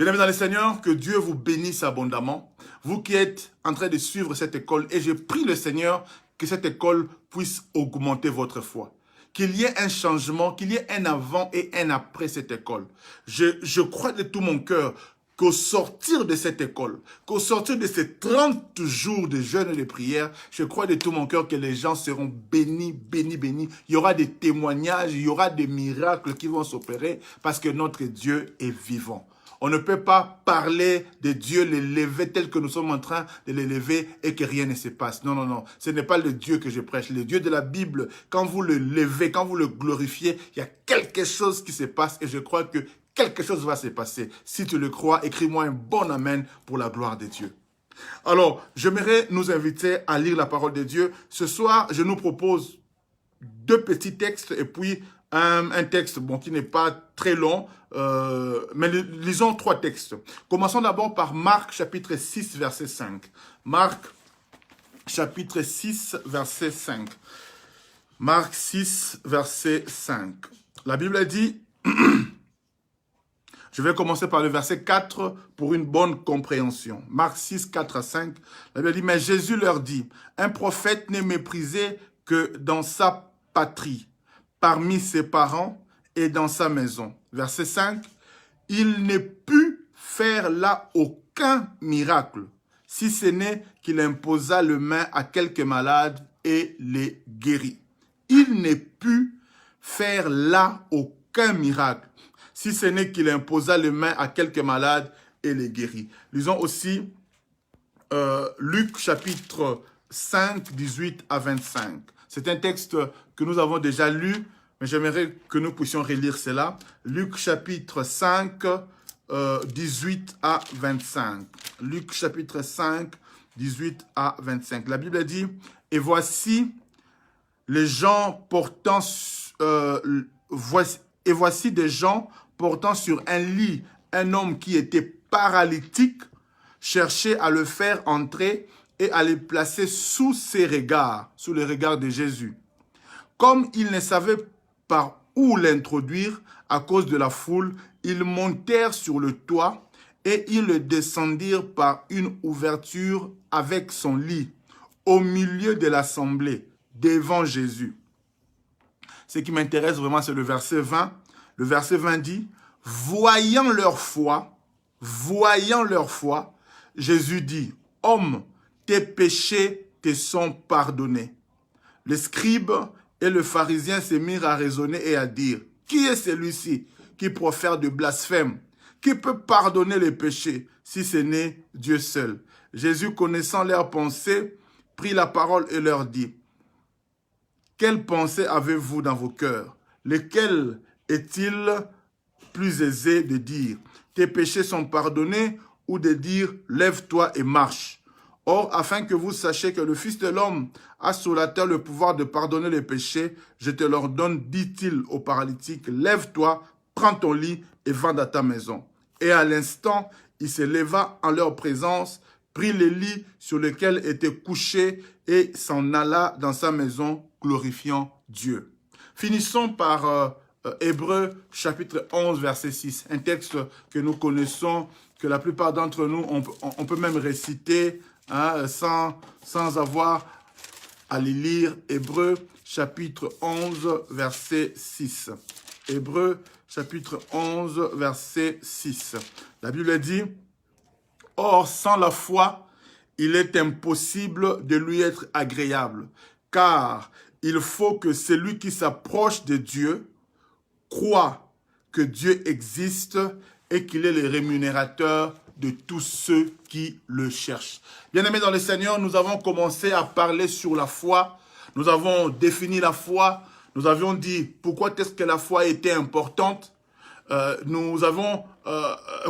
Bien-aimés dans le Seigneur, que Dieu vous bénisse abondamment. Vous qui êtes en train de suivre cette école, et je prie le Seigneur que cette école puisse augmenter votre foi. Qu'il y ait un changement, qu'il y ait un avant et un après cette école. Je crois de tout mon cœur qu'au sortir de cette école, qu'au sortir de ces 30 jours de jeûne et de prière, je crois de tout mon cœur que les gens seront bénis, bénis, bénis. Il y aura des témoignages, il y aura des miracles qui vont s'opérer parce que notre Dieu est vivant. On ne peut pas parler de Dieu, l'élever tel que nous sommes en train de l'élever et que rien ne se passe. Non, non, non. Ce n'est pas le Dieu que je prêche. Le Dieu de la Bible, quand vous le levez, quand vous le glorifiez, il y a quelque chose qui se passe et je crois que quelque chose va se passer. Si tu le crois, écris-moi un bon amen pour la gloire de Dieu. Alors, j'aimerais nous inviter à lire la parole de Dieu. Ce soir, je nous propose 2 petits textes et puis un texte qui n'est pas très long, mais lisons 3 textes. Commençons d'abord par Marc chapitre 6 verset 5. Marc chapitre 6 verset 5. Marc 6 verset 5. La Bible dit, je vais commencer par le verset 4 pour une bonne compréhension. Marc 6, 4 à 5. La Bible dit, mais Jésus leur dit, un prophète n'est méprisé que dans sa patrie, parmi ses parents et dans sa maison. Verset 5, il ne put faire là aucun miracle, si ce n'est qu'il imposa le main à quelques malades et les guérit. Il ne put faire là aucun miracle, si ce n'est qu'il imposa les mains à quelques malades et les guérit. Lisons aussi Luc chapitre 5, 18 à 25. C'est un texte que nous avons déjà lu, mais j'aimerais que nous puissions relire cela. Luc chapitre 5, 18 à 25. Luc chapitre 5, 18 à 25. La Bible dit, et voici les gens portant... voici des gens portant sur un lit un homme qui était paralytique, cherchaient à le faire entrer et à le placer sous ses regards, sous les regards de Jésus. Comme ils ne savaient par où l'introduire à cause de la foule, ils montèrent sur le toit et ils le descendirent par une ouverture avec son lit, au milieu de l'assemblée, devant Jésus. Ce qui m'intéresse vraiment, c'est le verset 20. Le verset 20 dit, voyant leur foi, Jésus dit, homme, tes péchés te sont pardonnés. Les scribes et le pharisien se mirent à raisonner et à dire, qui est celui-ci qui profère de blasphème? Qui peut pardonner les péchés si ce n'est Dieu seul? Jésus, connaissant leurs pensées, prit la parole et leur dit, quelle pensée avez-vous dans vos cœurs? Lequel est-il plus aisé de dire, tes péchés sont pardonnés, ou de dire, lève-toi et marche? Or, afin que vous sachiez que le Fils de l'homme a sur la terre le pouvoir de pardonner les péchés, je te l'ordonne, dit-il au paralytique, lève-toi, prends ton lit et va dans ta maison. Et à l'instant, il se leva en leur présence, prit le lit sur lequel était couché et s'en alla dans sa maison, glorifiant Dieu. Finissons par Hébreux chapitre 11, verset 6, un texte que nous connaissons, que la plupart d'entre nous, on peut même réciter sans avoir à les lire. Hébreux chapitre 11, verset 6. Hébreux chapitre 11, verset 6. La Bible dit, « Or, sans la foi, il est impossible de lui être agréable, car il faut que celui qui s'approche de Dieu croit que Dieu existe et qu'il est le rémunérateur de tous ceux qui le cherchent. » Bien-aimés dans le Seigneur, nous avons commencé à parler sur la foi. Nous avons défini la foi. Nous avions dit pourquoi est-ce que la foi était importante. Nous avons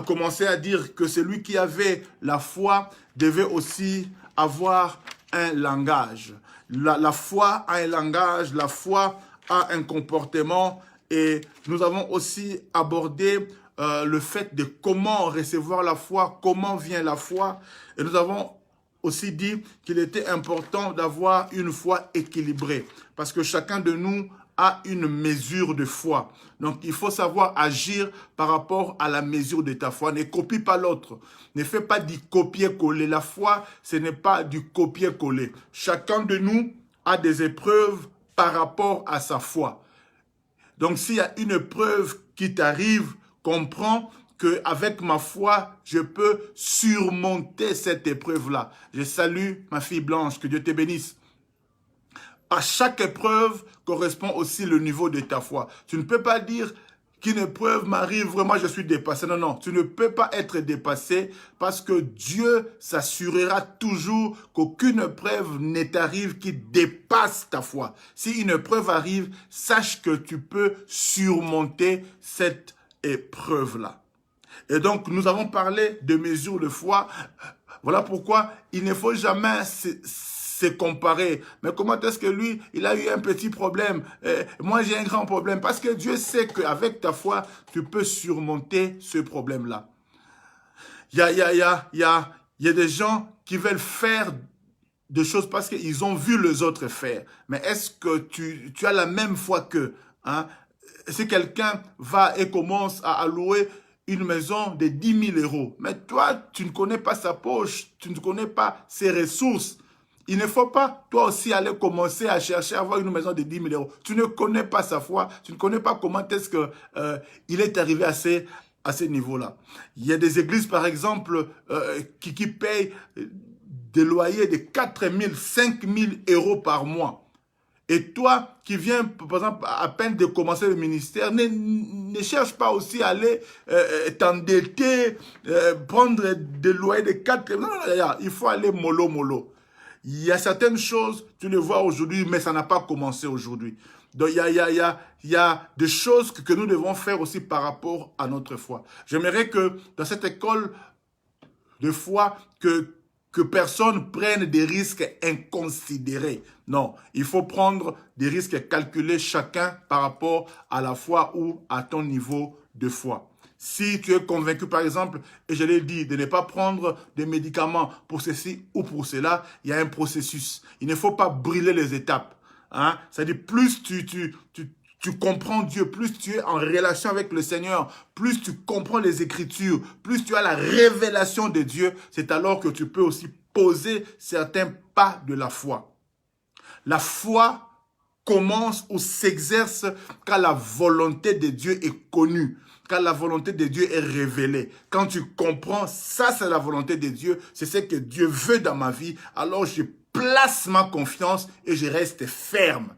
commencé à dire que celui qui avait la foi devait aussi avoir un langage. La foi a un langage, la foi a un comportement. Et nous avons aussi abordé le fait de comment recevoir la foi, comment vient la foi. Et nous avons aussi dit qu'il était important d'avoir une foi équilibrée. Parce que chacun de nous a une mesure de foi. Donc, il faut savoir agir par rapport à la mesure de ta foi. Ne copie pas l'autre. Ne fais pas du copier-coller. La foi, ce n'est pas du copier-coller. Chacun de nous a des épreuves par rapport à sa foi. Donc, s'il y a une épreuve qui t'arrive, comprends qu'avec ma foi, je peux surmonter cette épreuve-là. Je salue ma fille Blanche, que Dieu te bénisse. À chaque épreuve correspond aussi le niveau de ta foi. Tu ne peux pas dire qu'une épreuve m'arrive, vraiment je suis dépassé. Non, non, tu ne peux pas être dépassé parce que Dieu s'assurera toujours qu'aucune épreuve ne t'arrive qui dépasse ta foi. Si une épreuve arrive, sache que tu peux surmonter cette épreuve-là. Et donc, nous avons parlé de mesures de foi. Voilà pourquoi il ne faut jamais se comparer. Mais comment est-ce que lui, il a eu un petit problème? Moi, j'ai un grand problème. Parce que Dieu sait qu'avec ta foi, tu peux surmonter ce problème-là. Il y a des gens qui veulent faire des choses parce qu'ils ont vu les autres faire. Mais est-ce que tu as la même foi qu'eux, hein? Si quelqu'un va et commence à louer une maison de 10 000 euros, mais toi, tu ne connais pas sa poche, tu ne connais pas ses ressources. Il ne faut pas, toi aussi, aller commencer à chercher à avoir une maison de 10 000 euros. Tu ne connais pas sa foi, tu ne connais pas comment est-ce qu'il est arrivé à ces niveaux-là. Il y a des églises, par exemple, qui payent des loyers de 4 000, 5 000 euros par mois. Et toi, qui viens, par exemple, à peine de commencer le ministère, ne cherche pas aussi à aller t'endetter, prendre des loyers de 4 000. Non, il faut aller mollo, mollo. Il y a certaines choses, tu les vois aujourd'hui, mais ça n'a pas commencé aujourd'hui. Donc, il y a des choses que nous devons faire aussi par rapport à notre foi. J'aimerais que dans cette école de foi, que personne prenne des risques inconsidérés. Non, il faut prendre des risques calculés chacun par rapport à la foi ou à ton niveau de foi. Si tu es convaincu, par exemple, et je l'ai dit, de ne pas prendre des médicaments pour ceci ou pour cela, il y a un processus. Il ne faut pas brûler les étapes. Hein? C'est-à-dire, plus tu comprends Dieu, plus tu es en relation avec le Seigneur, plus tu comprends les Écritures, plus tu as la révélation de Dieu, c'est alors que tu peux aussi poser certains pas de la foi. La foi commence ou s'exerce quand la volonté de Dieu est connue, quand la volonté de Dieu est révélée. Quand tu comprends, ça c'est la volonté de Dieu, c'est ce que Dieu veut dans ma vie, alors je place ma confiance et je reste ferme.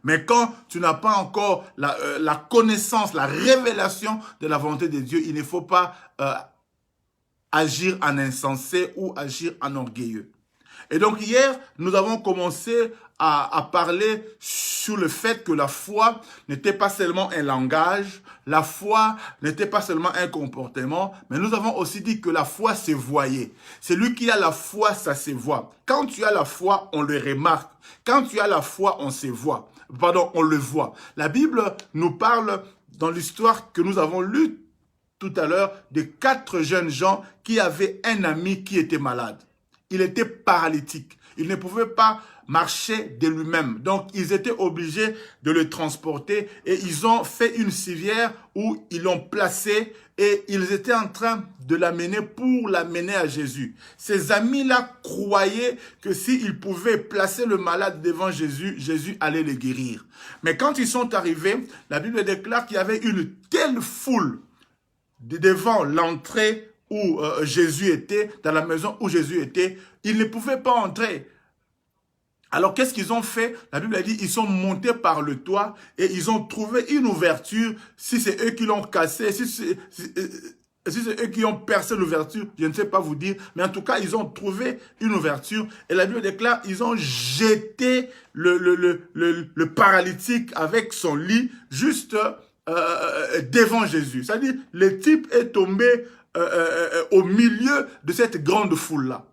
Mais quand tu n'as pas encore la connaissance, la révélation de la volonté de Dieu, il ne faut pas agir en insensé ou agir en orgueilleux. Et donc hier, nous avons commencé à parler sur le fait que la foi n'était pas seulement un langage, la foi n'était pas seulement un comportement, mais nous avons aussi dit que la foi se voyait. Celui qui a la foi, ça se voit. Quand tu as la foi, on le remarque. Quand tu as la foi, on se voit. Pardon, on le voit. La Bible nous parle dans l'histoire que nous avons lue tout à l'heure de 4 jeunes gens qui avaient un ami qui était malade. Il était paralytique. Il ne pouvait pas marcher de lui-même. Donc, ils étaient obligés de le transporter et ils ont fait une civière où ils l'ont placé et ils étaient en train de l'amener pour l'amener à Jésus. Ces amis-là croyaient que s'ils pouvaient placer le malade devant Jésus, Jésus allait le guérir. Mais quand ils sont arrivés, la Bible déclare qu'il y avait une telle foule devant l'entrée où Jésus était, dans la maison où Jésus était, ils ne pouvaient pas entrer. Alors, qu'est-ce qu'ils ont fait? La Bible a dit, ils sont montés par le toit et ils ont trouvé une ouverture. Si c'est eux qui l'ont cassé, si c'est eux qui ont percé l'ouverture, je ne sais pas vous dire, mais en tout cas, ils ont trouvé une ouverture. Et la Bible déclare, ils ont jeté le paralytique avec son lit juste devant Jésus. C'est-à-dire, le type est tombé au milieu de cette grande foule-là.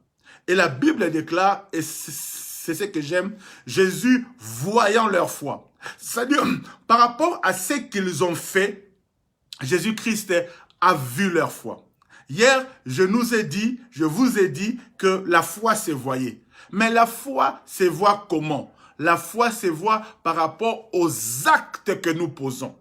Et la Bible déclare, et c'est ce que j'aime, Jésus voyant leur foi. C'est-à-dire, par rapport à ce qu'ils ont fait, Jésus-Christ a vu leur foi. Hier, je vous ai dit que la foi se voyait. Mais la foi se voit comment? La foi se voit par rapport aux actes que nous posons.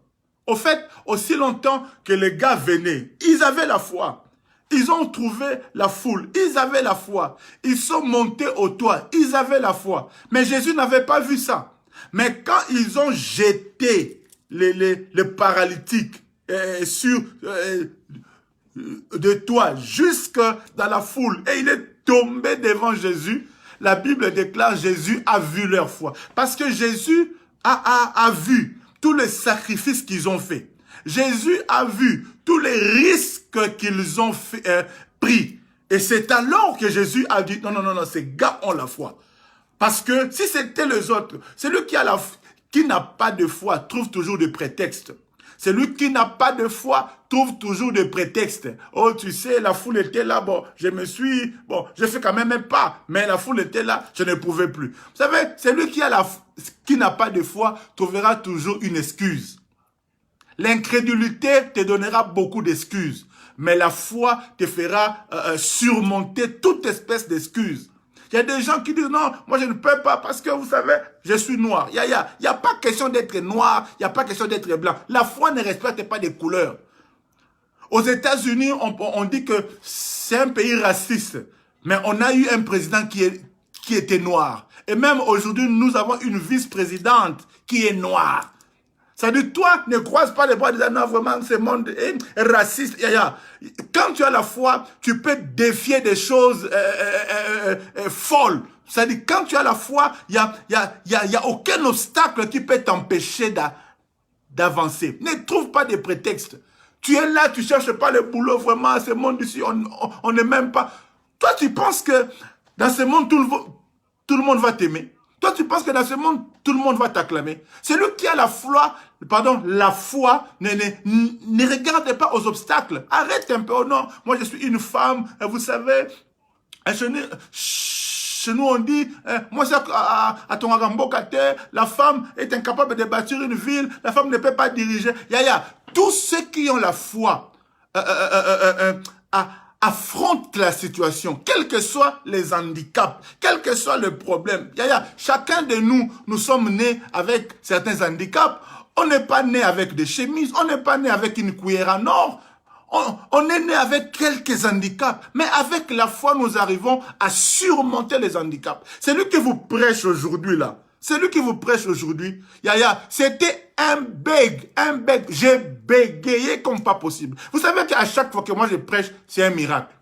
Au fait, aussi longtemps que les gars venaient, ils avaient la foi. Ils ont trouvé la foule, ils avaient la foi. Ils sont montés au toit, ils avaient la foi. Mais Jésus n'avait pas vu ça. Mais quand ils ont jeté les paralytiques sur de toit jusque dans la foule et il est tombé devant Jésus, la Bible déclare Jésus a vu leur foi. Parce que Jésus a vu tous les sacrifices qu'ils ont faits. Jésus a vu tous les risques qu'ils ont pris. Et c'est alors que Jésus a dit, non, ces gars ont la foi. Parce que si c'était les autres, celui qui n'a pas de foi trouve toujours des prétextes. Celui qui n'a pas de foi trouve toujours des prétextes. Oh, tu sais, la foule était là, je fais quand même pas, mais la foule était là, je ne pouvais plus. Vous savez, celui qui n'a pas de foi trouvera toujours une excuse. L'incrédulité te donnera beaucoup d'excuses, mais la foi te fera surmonter toute espèce d'excuses. Il y a des gens qui disent non, moi je ne peux pas parce que vous savez, je suis noir. Il y a pas question d'être noir, il n'y a pas question d'être blanc. La foi ne respecte pas des couleurs. Aux États-Unis, on dit que c'est un pays raciste, mais on a eu un président qui était noir. Et même aujourd'hui, nous avons une vice-présidente qui est noire. Ça dit, toi, ne croise pas les bras de disant, non, vraiment, ce monde est raciste. Quand tu as la foi, tu peux défier des choses folles. Ça dit, quand tu as la foi, il y a aucun obstacle qui peut t'empêcher d'avancer. Ne trouve pas de prétextes. Tu es là, tu cherches pas le boulot, vraiment, ce monde ici, on n'est même pas. Toi, tu penses que dans ce monde, tout le monde va t'aimer. Toi, tu penses que dans ce monde, tout le monde va t'acclamer. Celui qui a la foi, ne regarde pas aux obstacles. Arrête un peu. Oh non, moi je suis une femme, vous savez, chez nous on dit, moi c'est à Tongagamboka, la femme est incapable de bâtir une ville, la femme ne peut pas diriger. Tous ceux qui ont la foi, affronte la situation, quels que soient les handicaps, quel que soit le problème. Chacun de nous sommes nés avec certains handicaps. On n'est pas né avec des chemises, on n'est pas né avec une cuillère en or. On est né avec quelques handicaps, mais avec la foi, nous arrivons à surmonter les handicaps. C'est lui qui vous prêche aujourd'hui là. C'est lui qui vous prêche aujourd'hui. C'était un beg. J'ai bégayé comme pas possible. Vous savez qu'à chaque fois que moi je prêche, c'est un miracle.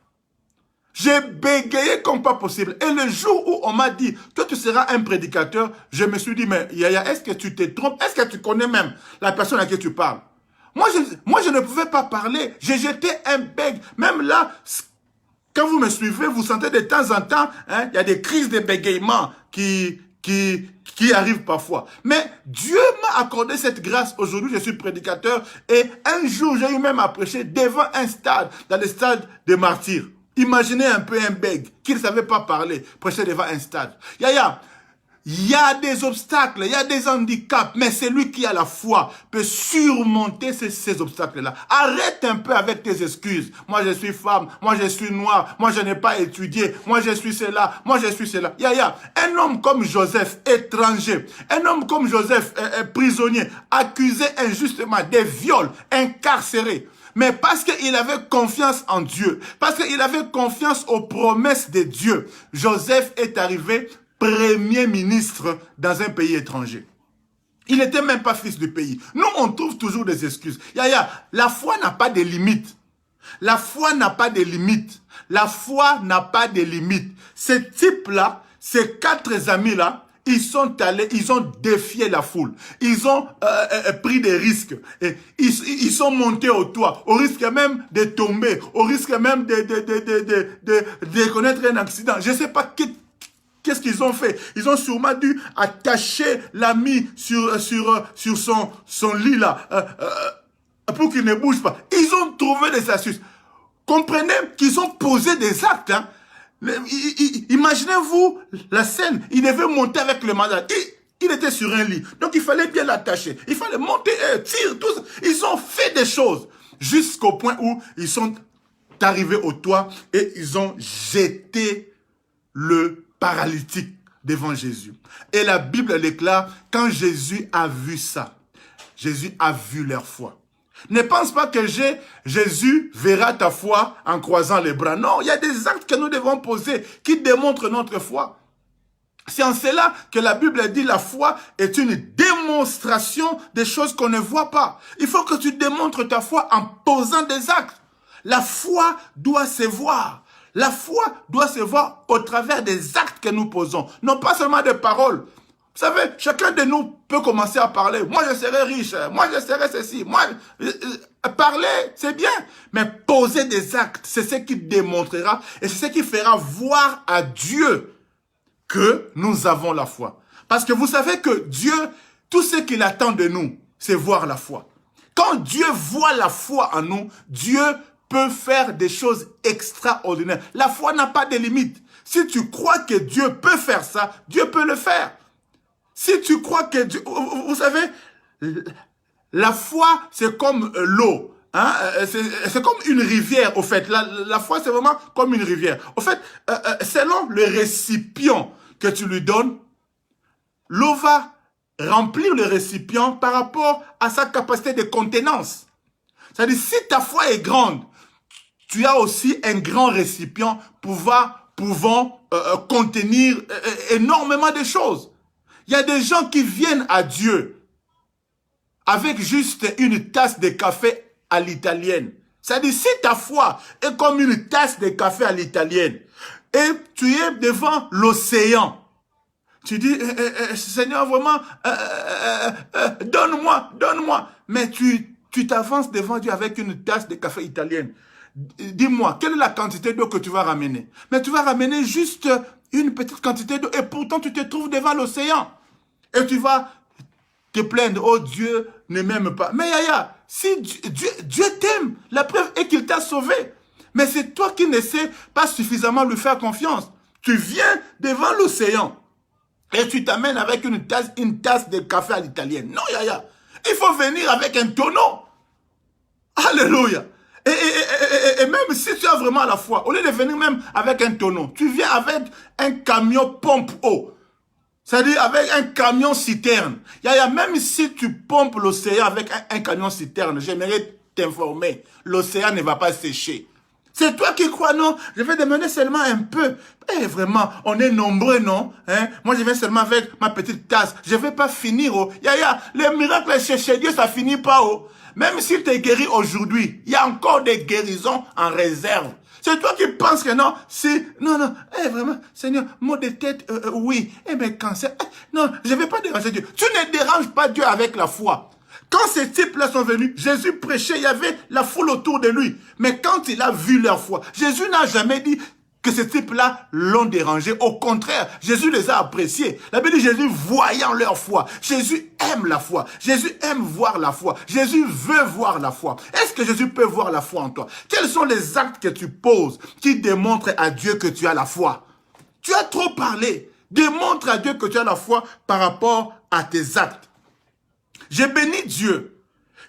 J'ai bégayé comme pas possible. Et le jour où on m'a dit, toi tu seras un prédicateur, je me suis dit, mais est-ce que tu te trompes? Est-ce que tu connais même la personne à qui tu parles? Moi, je ne pouvais pas parler. J'ai jeté un beg. Même là, quand vous me suivez, vous sentez de temps en temps, il y a des crises de bégaiement qui arrivent parfois. Mais Dieu m'a accordé cette grâce. Aujourd'hui, je suis prédicateur. Et un jour, j'ai eu même à prêcher devant un stade, dans le stade des martyrs. Imaginez un peu un bègue qui ne savait pas parler, prêcher devant un stade. Il y a des obstacles, il y a des handicaps, mais celui qui a la foi peut surmonter ces obstacles-là. Arrête un peu avec tes excuses. Moi, je suis femme, moi, je suis noir, moi, je n'ai pas étudié, moi, je suis cela, moi, je suis cela. Un homme comme Joseph, étranger, un homme comme Joseph, prisonnier, accusé injustement des viols, incarcéré. Mais parce qu'il avait confiance en Dieu, parce qu'il avait confiance aux promesses de Dieu, Joseph est arrivé premier ministre dans un pays étranger. Il n'était même pas fils du pays. Nous, on trouve toujours des excuses. La foi n'a pas de limite. La foi n'a pas de limite. La foi n'a pas de limite. Ces types-là, ces 4 amis-là, ils sont allés, ils ont défié la foule. Ils ont pris des risques. Et ils sont montés au toit, au risque même de tomber, au risque même de connaître un accident. Je ne sais pas qu'est-ce qu'ils ont fait. Ils ont sûrement dû attacher l'ami sur son lit là, pour qu'il ne bouge pas. Ils ont trouvé des astuces. Comprenez qu'ils ont posé des actes, hein. Imaginez-vous la scène. Il devait monter avec le malade. Il était sur un lit. Donc il fallait bien l'attacher. Il fallait monter, tirer, tout ça. Ils ont fait des choses. Jusqu'au point où ils sont arrivés au toit et ils ont jeté le paralytique devant Jésus. Et la Bible déclare, quand Jésus a vu ça, Jésus a vu leur foi. Ne pense pas que Jésus verra ta foi en croisant les bras. Non, il y a des actes que nous devons poser qui démontrent notre foi. C'est en cela que la Bible dit la foi est une démonstration des choses qu'on ne voit pas. Il faut que tu démontres ta foi en posant des actes. La foi doit se voir. La foi doit se voir au travers des actes que nous posons. Non pas seulement des paroles. Vous savez, chacun de nous peut commencer à parler. Moi, je serai riche. Moi, je serai ceci. Moi, parler, c'est bien. Mais poser des actes, c'est ce qui démontrera et c'est ce qui fera voir à Dieu que nous avons la foi. Parce que vous savez que Dieu, tout ce qu'il attend de nous, c'est voir la foi. Quand Dieu voit la foi en nous, Dieu peut faire des choses extraordinaires. La foi n'a pas de limite. Si tu crois que Dieu peut faire ça, Dieu peut le faire. Si tu crois que Dieu... Vous savez, la foi, c'est comme l'eau. Hein? C'est comme une rivière, au fait. La foi, c'est vraiment comme une rivière. Au fait, selon le récipient que tu lui donnes, l'eau va remplir le récipient par rapport à sa capacité de contenance. C'est-à-dire, si ta foi est grande, tu as aussi un grand récipient pouvant contenir énormément de choses. Il y a des gens qui viennent à Dieu avec juste une tasse de café à l'italienne. C'est-à-dire, si ta foi est comme une tasse de café à l'italienne et tu es devant l'océan, tu dis, Seigneur, vraiment, donne-moi. Mais tu t'avances devant Dieu avec une tasse de café italienne. Dis-moi, quelle est la quantité d'eau que tu vas ramener? Mais tu vas ramener juste une petite quantité d'eau et pourtant tu te trouves devant l'océan. Et tu vas te plaindre, oh Dieu ne m'aime pas. Mais Yaya, si Dieu t'aime, la preuve est qu'il t'a sauvé. Mais c'est toi qui ne sais pas suffisamment lui faire confiance. Tu viens devant l'océan et tu t'amènes avec une tasse de café à l'italienne. Non Yaya, il faut venir avec un tonneau. Alléluia. Et même si tu as vraiment la foi, au lieu de venir même avec un tonneau, tu viens avec un camion pompe-eau. C'est-à-dire avec un camion citerne. Même si tu pompes l'océan avec un camion citerne, j'aimerais t'informer, l'océan ne va pas sécher. C'est toi qui crois, non? Je vais demander seulement un peu. Vraiment, on est nombreux, non? Moi, je viens seulement avec ma petite tasse. Je ne vais pas finir, oh. Les miracles chez Dieu, ça finit pas, oh. Même si tu es guéri aujourd'hui, il y a encore des guérisons en réserve. C'est toi qui penses que non, non, vraiment, Seigneur, mot de tête, oui, mais cancer, non, je ne vais pas déranger Dieu. Tu ne déranges pas Dieu avec la foi. Quand ces types-là sont venus, Jésus prêchait, il y avait la foule autour de lui. Mais quand il a vu leur foi, Jésus n'a jamais dit que ces types-là l'ont dérangé. Au contraire, Jésus les a appréciés. La Bible dit Jésus voyant leur foi. Jésus aime la foi. Jésus aime voir la foi. Jésus veut voir la foi. Est-ce que Jésus peut voir la foi en toi? Quels sont les actes que tu poses qui démontrent à Dieu que tu as la foi? Tu as trop parlé. Démontre à Dieu que tu as la foi par rapport à tes actes. J'ai béni Dieu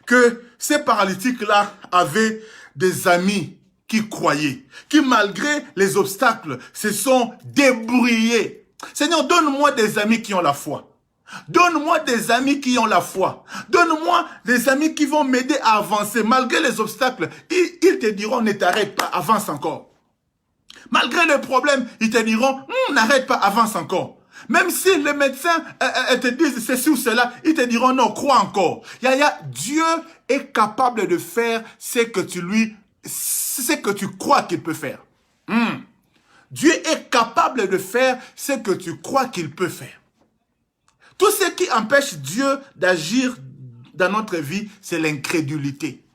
que ces paralytiques-là avaient des amis qui croyaient, qui malgré les obstacles se sont débrouillés. Seigneur, donne-moi des amis qui ont la foi. Donne-moi des amis qui ont la foi. Donne-moi des amis qui vont m'aider à avancer. Malgré les obstacles, ils te diront, ne t'arrête pas, avance encore. Malgré les problèmes, ils te diront, n'arrête pas, avance encore. Même si les médecins te disent ceci ou cela, ils te diront non, crois encore. Dieu est capable de faire ce que tu crois qu'il peut faire. Dieu est capable de faire ce que tu crois qu'il peut faire. Tout ce qui empêche Dieu d'agir dans notre vie, c'est l'incrédulité.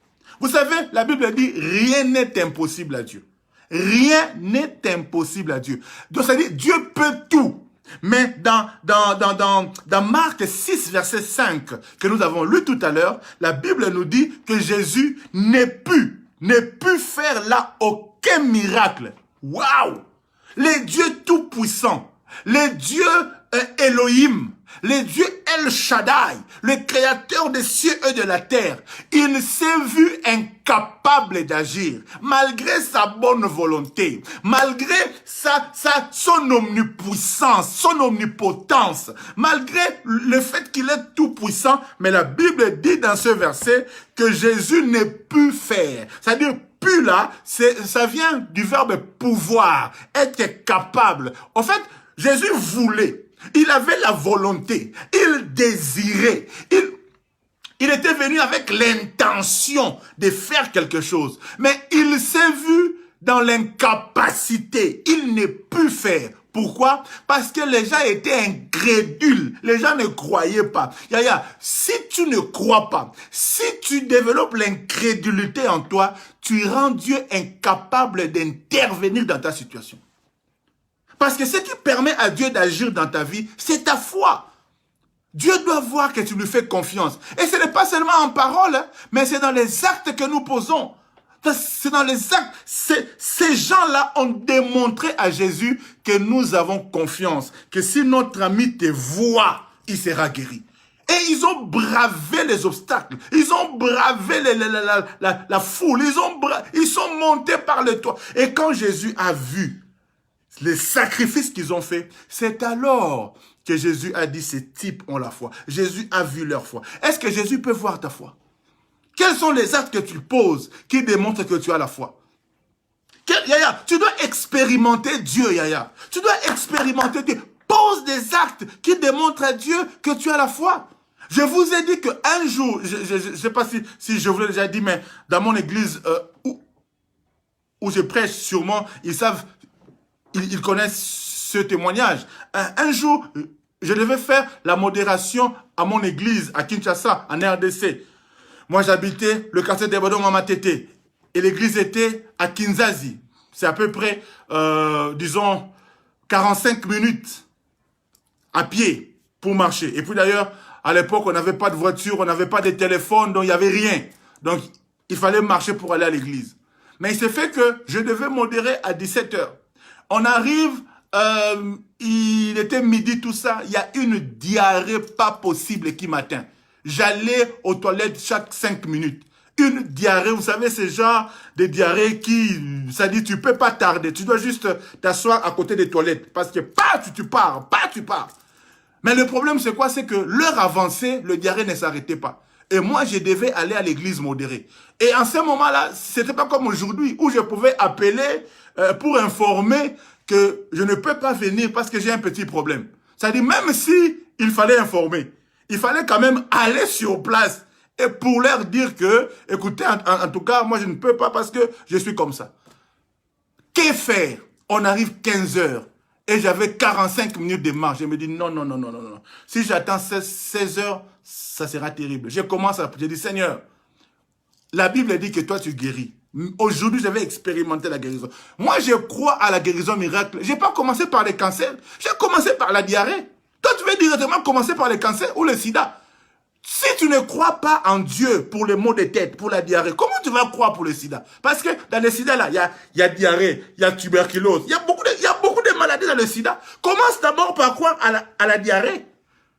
Vous savez, la Bible dit rien n'est impossible à Dieu. Rien n'est impossible à Dieu. Donc ça dit Dieu peut tout. Mais dans Marc 6, verset 5, que nous avons lu tout à l'heure, la Bible nous dit que Jésus ne pu faire là aucun miracle. Waouh! Les dieux tout-puissants, les dieux Elohim, le Dieu El Shaddai, le créateur des cieux et de la terre, il s'est vu incapable d'agir, malgré sa bonne volonté, malgré son omnipuissance, son omnipotence, malgré le fait qu'il est tout puissant. Mais la Bible dit dans ce verset que Jésus n'est pu faire. C'est-à-dire, pu là, ça vient du verbe pouvoir, être capable. En fait, Jésus voulait. Il avait la volonté, il désirait, il était venu avec l'intention de faire quelque chose. Mais il s'est vu dans l'incapacité, il n'est pu faire. Pourquoi? Parce que les gens étaient incrédules, les gens ne croyaient pas. Yaya, si tu ne crois pas, si tu développes l'incrédulité en toi, tu rends Dieu incapable d'intervenir dans ta situation. Parce que ce qui permet à Dieu d'agir dans ta vie, c'est ta foi. Dieu doit voir que tu lui fais confiance. Et ce n'est pas seulement en parole, hein, mais c'est dans les actes que nous posons. C'est dans les actes. Ces gens-là ont démontré à Jésus que nous avons confiance. Que si notre ami te voit, il sera guéri. Et ils ont bravé les obstacles. Ils ont bravé la foule. Ils sont montés par le toit. Et quand Jésus a vu les sacrifices qu'ils ont fait, c'est alors que Jésus a dit, ces types ont la foi. Jésus a vu leur foi. Est-ce que Jésus peut voir ta foi? Quels sont les actes que tu poses qui démontrent que tu as la foi? Yaya, tu dois expérimenter Dieu, Yaya. Tu dois expérimenter Dieu. Pose des actes qui démontrent à Dieu que tu as la foi. Je vous ai dit qu'un jour, je ne sais pas si je vous l'ai déjà dit, mais dans mon église où je prêche, sûrement, ils savent, ils connaissent ce témoignage. Un jour, je devais faire la modération à mon église à Kinshasa, en RDC. Moi, j'habitais le quartier d'Ebado Mamatete et l'église était à Kinzazi. C'est à peu près, disons, 45 minutes à pied pour marcher. Et puis d'ailleurs, à l'époque, on n'avait pas de voiture, on n'avait pas de téléphone, donc il n'y avait rien. Donc, il fallait marcher pour aller à l'église. Mais il s'est fait que je devais modérer à 17 h. On arrive, il était midi, tout ça. Il y a une diarrhée pas possible qui m'atteint. J'allais aux toilettes chaque 5 minutes. Une diarrhée, vous savez, c'est genre de diarrhée qui, ça dit, tu peux pas tarder. Tu dois juste t'asseoir à côté des toilettes. Parce que, tu pars. Mais le problème, c'est quoi? C'est que l'heure avancée, le diarrhée ne s'arrêtait pas. Et moi, je devais aller à l'église modérée. Et en ce moment-là, c'était pas comme aujourd'hui, où je pouvais appeler pour informer que je ne peux pas venir parce que j'ai un petit problème. C'est-à-dire, même si il fallait informer, il fallait quand même aller sur place et pour leur dire que, écoutez, en tout cas, moi, je ne peux pas parce que je suis comme ça. Que faire? On arrive 15 h et j'avais 45 minutes de marche. Je me dis, non. Si j'attends 16 h, ça sera terrible. Je commence à prier. Je dis, Seigneur, la Bible dit que toi, tu guéris. Aujourd'hui, j'avais expérimenté la guérison. Moi, je crois à la guérison miracle. Je n'ai pas commencé par les cancers. J'ai commencé par la diarrhée. Toi, tu veux directement commencer par les cancers ou le sida. Si tu ne crois pas en Dieu pour les maux de tête, pour la diarrhée, comment tu vas croire pour le sida? Parce que dans le sida, là, il y a diarrhée, il y a tuberculose, il y a beaucoup de maladies dans le sida. Commence d'abord par croire à la diarrhée.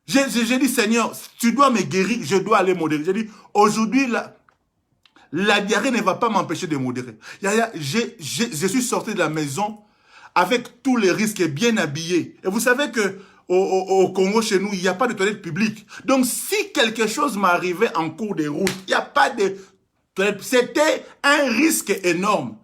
J'ai dit, Seigneur, tu dois me guérir, je dois aller modérer. J'ai dit, aujourd'hui, la diarrhée ne va pas m'empêcher de modérer. Je suis sorti de la maison avec tous les risques, bien habillé. Et vous savez que au Congo, chez nous, il n'y a pas de toilettes publiques. Donc, si quelque chose m'arrivait en cours de route, il n'y a pas de toilettes. C'était un risque énorme.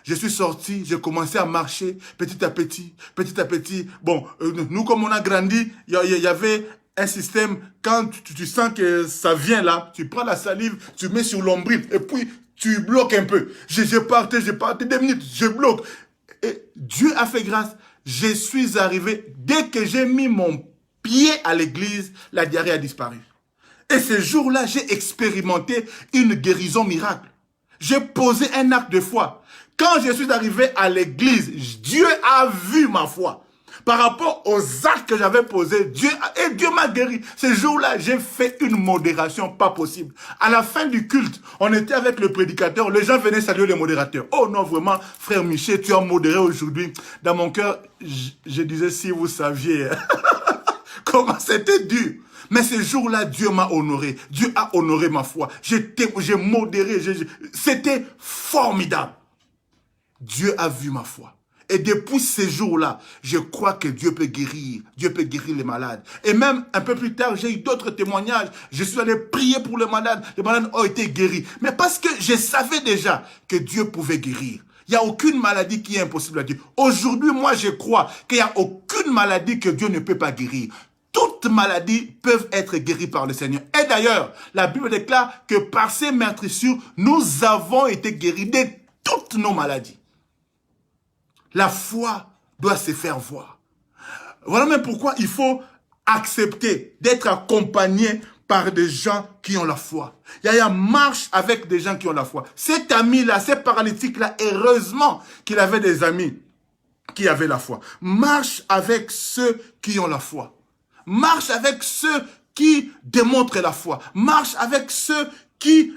Je suis sorti, j'ai commencé à marcher petit à petit. Bon, nous, comme on a grandi, il y avait un système, quand tu sens que ça vient là, tu prends la salive, tu mets sur l'ombril et puis tu bloques un peu. Je partais 2 minutes, je bloque. Et Dieu a fait grâce. Je suis arrivé, dès que j'ai mis mon pied à l'église, la diarrhée a disparu. Et ce jour-là, j'ai expérimenté une guérison miracle. J'ai posé un acte de foi. Quand je suis arrivé à l'église, Dieu a vu ma foi. Par rapport aux actes que j'avais posés, Dieu m'a guéri. Ce jour-là, j'ai fait une modération pas possible. À la fin du culte, on était avec le prédicateur, les gens venaient saluer le modérateur. Oh non, vraiment, frère Michel, tu as modéré aujourd'hui. Dans mon cœur, je disais, si vous saviez. Comment c'était dur. Mais ce jour-là, Dieu m'a honoré. Dieu a honoré ma foi. J'ai modéré. C'était formidable. Dieu a vu ma foi. Et depuis ces jours-là, je crois que Dieu peut guérir. Dieu peut guérir les malades. Et même un peu plus tard, j'ai eu d'autres témoignages. Je suis allé prier pour les malades. Les malades ont été guéris. Mais parce que je savais déjà que Dieu pouvait guérir. Il n'y a aucune maladie qui est impossible à Dieu. Aujourd'hui, moi, je crois qu'il n'y a aucune maladie que Dieu ne peut pas guérir. Toutes maladies peuvent être guéries par le Seigneur. Et d'ailleurs, la Bible déclare que par ces meurtrissures, nous avons été guéris de toutes nos maladies. La foi doit se faire voir. Voilà même pourquoi il faut accepter d'être accompagné par des gens qui ont la foi. Yaya marche avec des gens qui ont la foi. Cet ami-là, ce paralytique-là, heureusement qu'il avait des amis qui avaient la foi. Marche avec ceux qui ont la foi. Marche avec ceux qui démontrent la foi. Marche avec ceux qui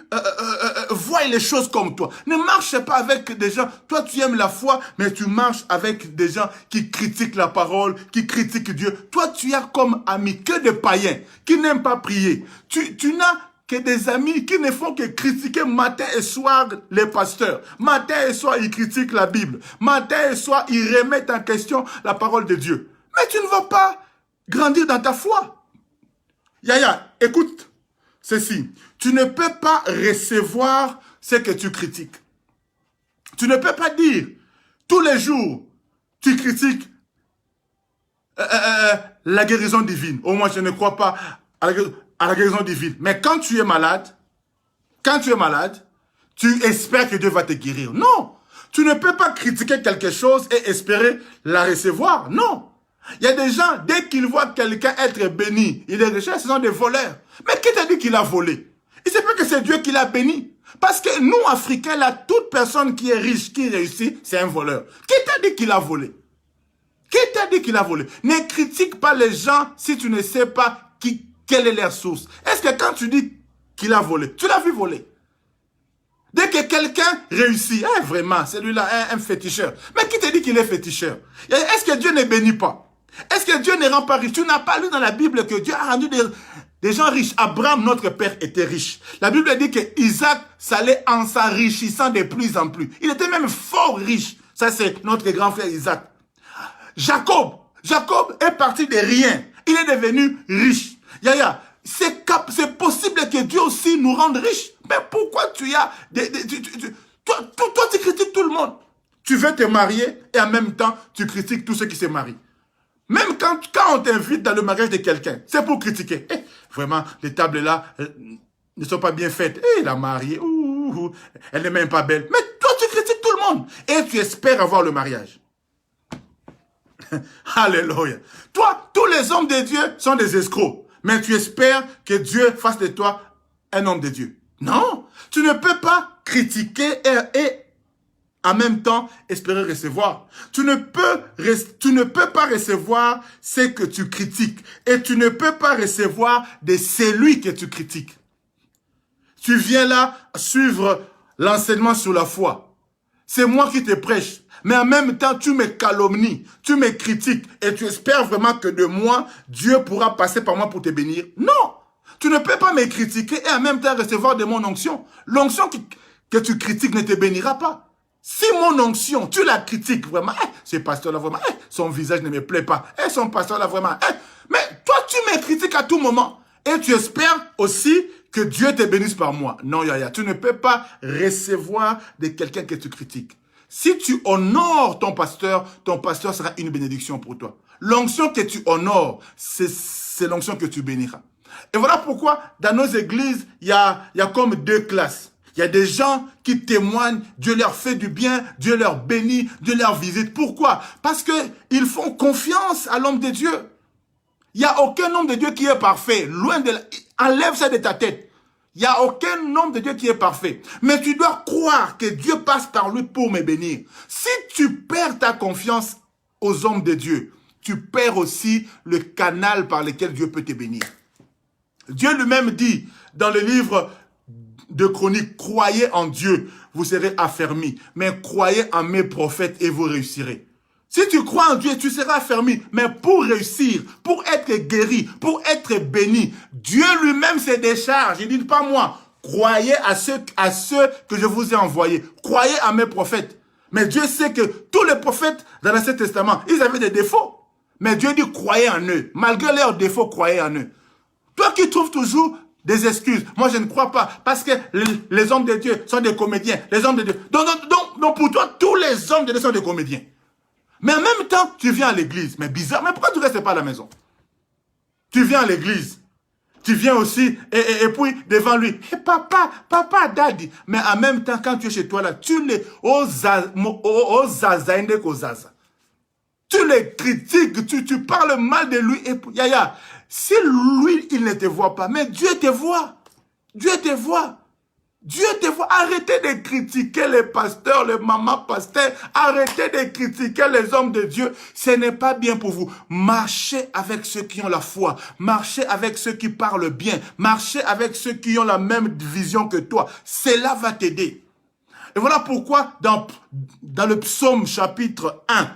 voient les choses comme toi. Ne marche pas avec des gens, toi tu aimes la foi, mais tu marches avec des gens qui critiquent la parole, qui critiquent Dieu. Toi tu as comme amis que des païens, qui n'aiment pas prier. Tu n'as que des amis qui ne font que critiquer matin et soir les pasteurs. Matin et soir, ils critiquent la Bible. Matin et soir, ils remettent en question la parole de Dieu. Mais tu ne vas pas grandir dans ta foi. Yaya, écoute ceci. Tu ne peux pas recevoir ce que tu critiques. Tu ne peux pas dire tous les jours, tu critiques la guérison divine. Au moins, je ne crois pas à la guérison divine. Mais quand tu es malade, tu espères que Dieu va te guérir. Non. Tu ne peux pas critiquer quelque chose et espérer la recevoir. Non. Il y a des gens, dès qu'ils voient quelqu'un être béni, ils les recherchent, ce sont des voleurs. Mais qui t'a dit qu'il a volé? Il sait pas que c'est Dieu qui l'a béni. Parce que nous, Africains, là, toute personne qui est riche, qui réussit, c'est un voleur. Qui t'a dit qu'il a volé? Qui t'a dit qu'il a volé? Ne critique pas les gens si tu ne sais pas quelle est leur source. Est-ce que quand tu dis qu'il a volé, tu l'as vu voler? Dès que quelqu'un réussit, vraiment, celui-là est un féticheur. Mais qui te dit qu'il est féticheur? Est-ce que Dieu ne bénit pas? Est-ce que Dieu ne rend pas riche? Tu n'as pas lu dans la Bible que Dieu a rendu des gens riches. Abraham, notre père, était riche. La Bible dit que Isaac s'allait en s'enrichissant de plus en plus. Il était même fort riche. Ça, c'est notre grand frère Isaac. Jacob est parti de rien. Il est devenu riche. Yaya, c'est possible que Dieu aussi nous rende riches. Mais pourquoi tu as toi, tu critiques tout le monde. Tu veux te marier et en même temps, tu critiques tous ceux qui se marient. Même quand on t'invite dans le mariage de quelqu'un, c'est pour critiquer. Vraiment, les tables là ne sont pas bien faites. La mariée, elle n'est même pas belle. Mais toi, tu critiques tout le monde. Et tu espères avoir le mariage. Alléluia. Toi, tous les hommes de Dieu sont des escrocs. Mais tu espères que Dieu fasse de toi un homme de Dieu. Non, tu ne peux pas critiquer et en même temps espérer recevoir. Tu ne peux pas recevoir ce que tu critiques. Et tu ne peux pas recevoir de celui que tu critiques. Tu viens là suivre l'enseignement sur la foi. C'est moi qui te prêche. Mais en même temps, tu me calomnies, tu me critiques et tu espères vraiment que de moi, Dieu pourra passer par moi pour te bénir. Non! Tu ne peux pas me critiquer et en même temps recevoir de mon onction. L'onction que tu critiques ne te bénira pas. Si mon onction, tu la critiques vraiment, ce pasteur-là vraiment, son visage ne me plaît pas, son pasteur-là vraiment, mais toi tu me critiques à tout moment et tu espères aussi que Dieu te bénisse par moi. Non, Yaya, tu ne peux pas recevoir de quelqu'un que tu critiques. Si tu honores ton pasteur sera une bénédiction pour toi. L'onction que tu honores, c'est l'onction que tu béniras. Et voilà pourquoi dans nos églises, il y a comme deux classes. Il y a des gens qui témoignent, Dieu leur fait du bien, Dieu leur bénit, Dieu leur visite. Pourquoi? Parce qu'ils font confiance à l'homme de Dieu. Il n'y a aucun homme de Dieu qui est parfait. Enlève ça de ta tête. Il n'y a aucun homme de Dieu qui est parfait. Mais tu dois croire que Dieu passe par lui pour me bénir. Si tu perds ta confiance aux hommes de Dieu, tu perds aussi le canal par lequel Dieu peut te bénir. Dieu lui-même dit dans le livre de Chroniques, croyez en Dieu, vous serez affermis. Mais croyez en mes prophètes et vous réussirez. Si tu crois en Dieu, tu seras affermi. Mais pour réussir, pour être guéri, pour être béni, Dieu lui-même se décharge. Il dit pas moi. Croyez à ceux que je vous ai envoyés. Croyez à mes prophètes. Mais Dieu sait que tous les prophètes dans l'Ancien Testament, ils avaient des défauts. Mais Dieu dit croyez en eux. Malgré leurs défauts, croyez en eux. Toi qui trouves toujours des excuses. Moi, je ne crois pas. Parce que les hommes de Dieu sont des comédiens. Les hommes de Dieu. Donc pour toi, tous les hommes de Dieu sont des comédiens. Mais en même temps, tu viens à l'église. Mais bizarre. Mais pourquoi tu ne restes pas à la maison? Tu viens à l'église. Tu viens aussi, et puis devant lui, hey, papa, daddy. Mais en même temps, quand tu es chez toi là, tu les tu les critiques, tu parles mal de lui. Et puis, Yaya, si lui, il ne te voit pas, mais Dieu te voit. Dieu te voit. Dieu te voit. Arrêtez de critiquer les pasteurs, les mamans pasteurs. Arrêtez de critiquer les hommes de Dieu. Ce n'est pas bien pour vous. Marchez avec ceux qui ont la foi. Marchez avec ceux qui parlent bien. Marchez avec ceux qui ont la même vision que toi. Cela va t'aider. Et voilà pourquoi dans le psaume chapitre 1,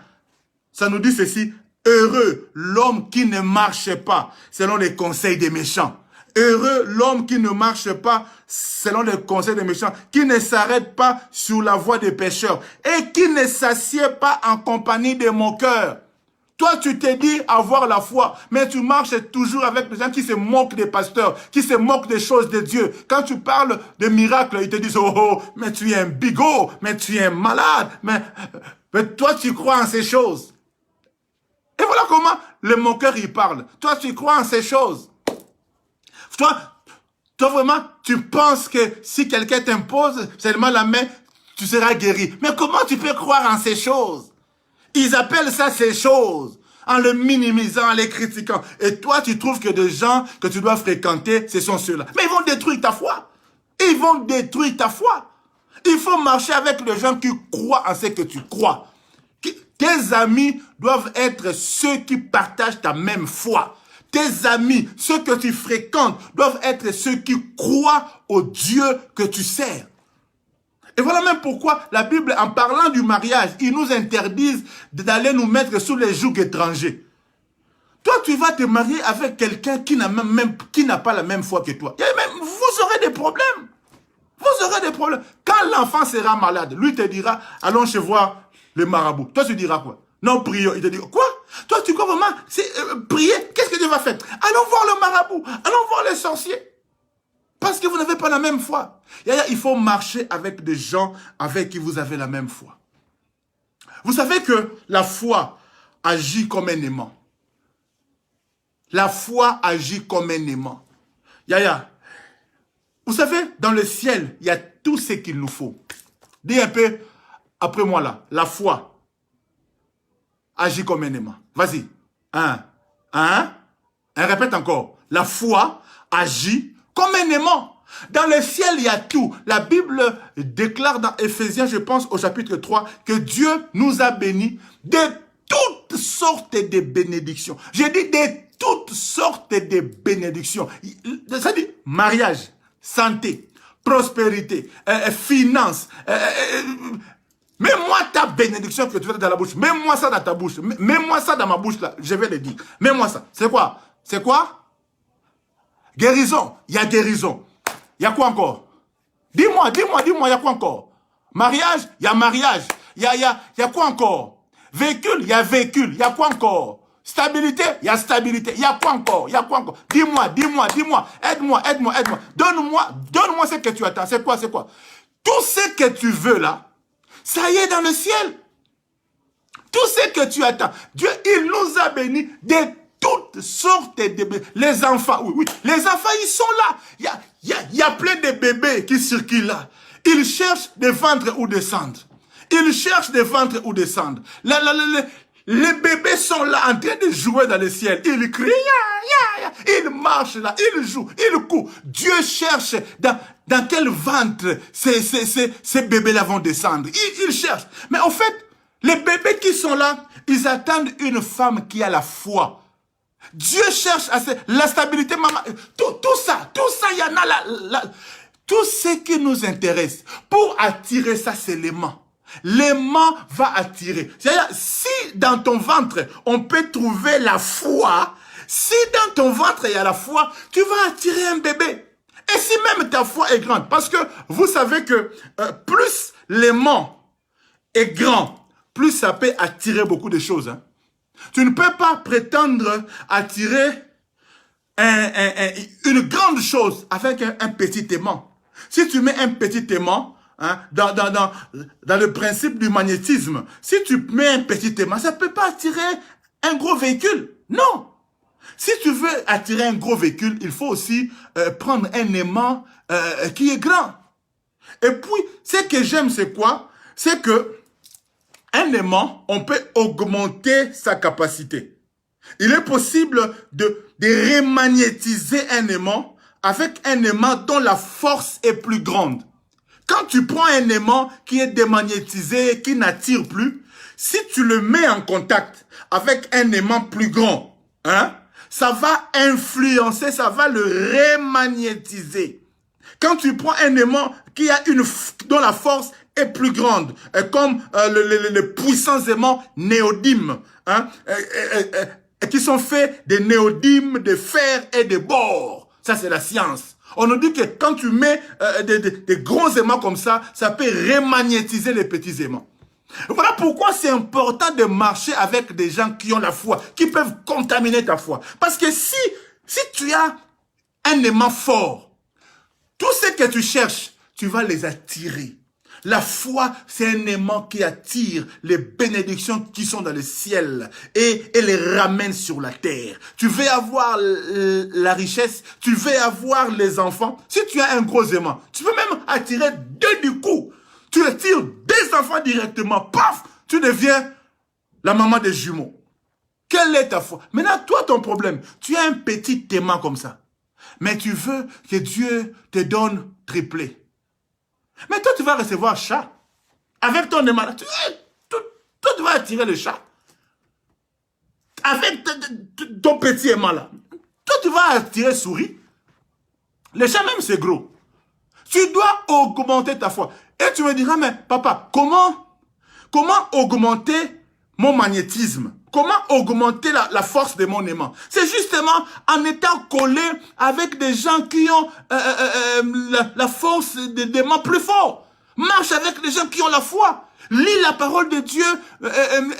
ça nous dit ceci. Heureux l'homme qui ne marche pas selon les conseils des méchants. Heureux l'homme qui ne marche pas selon les conseils des méchants, qui ne s'arrête pas sur la voie des pécheurs et qui ne s'assied pas en compagnie de moqueurs. Toi, tu t'es dit avoir la foi, mais tu marches toujours avec des gens qui se moquent des pasteurs, qui se moquent des choses de Dieu. Quand tu parles de miracles, ils te disent, oh, mais tu es un bigot, mais tu es un malade, mais toi, tu crois en ces choses. Et voilà comment le moqueur, il parle. Toi, tu crois en ces choses. Toi vraiment, tu penses que si quelqu'un t'impose seulement la main, tu seras guéri. Mais comment tu peux croire en ces choses? Ils appellent ça ces choses, en le minimisant, en les critiquant. Et toi, tu trouves que des gens que tu dois fréquenter, ce sont ceux-là. Mais ils vont détruire ta foi. Ils vont détruire ta foi. Il faut marcher avec les gens qui croient en ce que tu crois. Tes amis doivent être ceux qui partagent ta même foi. Tes amis, ceux que tu fréquentes, doivent être ceux qui croient au Dieu que tu sers. Et voilà même pourquoi la Bible, en parlant du mariage, ils nous interdisent d'aller nous mettre sous les jougs étrangers. Toi, tu vas te marier avec quelqu'un qui n'a pas la même foi que toi. Vous aurez des problèmes. Vous aurez des problèmes. Quand l'enfant sera malade, lui te dira, allons chez voir le marabout. Toi, tu diras quoi? Non, prions. Il te dit, quoi? Toi, tu crois vraiment, prier? Qu'est-ce que tu vas faire? Allons voir le marabout. Allons voir les sorciers. Parce que vous n'avez pas la même foi. Il faut marcher avec des gens avec qui vous avez la même foi. Vous savez que la foi agit comme un aimant. La foi agit comme un aimant. Yaya, vous savez, dans le ciel, il y a tout ce qu'il nous faut. Dis un peu après moi là. La foi agit comme un aimant. Vas-y. Répète encore. La foi agit comme un aimant. Dans le ciel, il y a tout. La Bible déclare dans Éphésiens, je pense, au chapitre 3, que Dieu nous a bénis de toutes sortes de bénédictions. J'ai dit de toutes sortes de bénédictions. Ça dit mariage, santé, prospérité, finance. Mets-moi ta bénédiction que tu fais dans la bouche. Mets-moi ça dans ta bouche. Mets-moi ça dans ma bouche là. Je vais le dire. Mets-moi ça. C'est quoi? C'est quoi? Guérison. Il y a guérison. Il y a quoi encore? Dis-moi, il y a quoi encore? Mariage, il y a mariage. Il y a quoi encore? Véhicule, il y a véhicule. Il y a quoi encore? Stabilité, il y a stabilité. Il y a quoi encore? Dis-moi. Aide-moi. Donne-moi ce que tu attends. C'est quoi? Tout ce que tu veux là, ça y est dans le ciel. Tout ce que tu attends. Dieu, il nous a bénis de toutes sortes de bébés. Les enfants, oui. Les enfants, ils sont là. Il y a plein de bébés qui circulent là. Ils cherchent des ventres ou descendre. Les bébés sont là en train de jouer dans le ciel. Ils crient, ils marchent là, ils jouent, ils courent. Dieu cherche dans quel ventre ces bébés-là vont descendre. Ils cherchent. Mais en fait, les bébés qui sont là, ils attendent une femme qui a la foi. Dieu cherche la stabilité, maman. Tout ça, il y en a là. Tout ce qui nous intéresse, pour attirer ça, c'est l'aimant. L'aimant va attirer. C'est-à-dire, si dans ton ventre, on peut trouver la foi, si dans ton ventre il y a la foi, tu vas attirer un bébé. Et si même ta foi est grande, parce que vous savez que plus l'aimant est grand, plus ça peut attirer beaucoup de choses. Hein. Tu ne peux pas prétendre attirer une grande chose avec un petit aimant. Si tu mets un petit aimant, hein, dans le principe du magnétisme, si tu mets un petit aimant, ça ne peut pas attirer un gros véhicule. Non. Si tu veux attirer un gros véhicule, il faut aussi prendre un aimant qui est grand. Et puis, ce que j'aime, c'est quoi? C'est que un aimant, on peut augmenter sa capacité. Il est possible de remagnétiser un aimant avec un aimant dont la force est plus grande. Quand tu prends un aimant qui est démagnétisé, qui n'attire plus, si tu le mets en contact avec un aimant plus grand, hein, ça va influencer, ça va le remagnétiser. Quand tu prends un aimant dont la force est plus grande, comme les puissants aimants néodymes, hein, qui sont faits des néodymes, de fer et de bore. Ça, c'est la science. On nous dit que quand tu mets des gros aimants comme ça, ça peut remagnétiser les petits aimants. Voilà pourquoi c'est important de marcher avec des gens qui ont la foi, qui peuvent contaminer ta foi. Parce que si tu as un aimant fort, tout ce que tu cherches, tu vas les attirer. La foi, c'est un aimant qui attire les bénédictions qui sont dans le ciel et les ramène sur la terre. Tu veux avoir la richesse, tu veux avoir les enfants. Si tu as un gros aimant, tu peux même attirer deux du coup. Tu attires des enfants directement, paf, tu deviens la maman des jumeaux. Quelle est ta foi? Maintenant, toi, ton problème, tu as un petit aimant comme ça. Mais tu veux que Dieu te donne triplé. Mais toi, tu vas recevoir chat. Avec ton aimant. Toi, tu vas attirer le chat. Avec ton petit aimant là. Toi, tu vas attirer souris. Le chat même, c'est gros. Tu dois augmenter ta foi. Et tu me diras, mais papa, comment augmenter mon magnétisme? Comment augmenter la force de mon aimant? C'est justement en étant collé avec des gens qui ont la force d'aimant plus fort. Marche avec des gens qui ont la foi. Lis la parole de Dieu.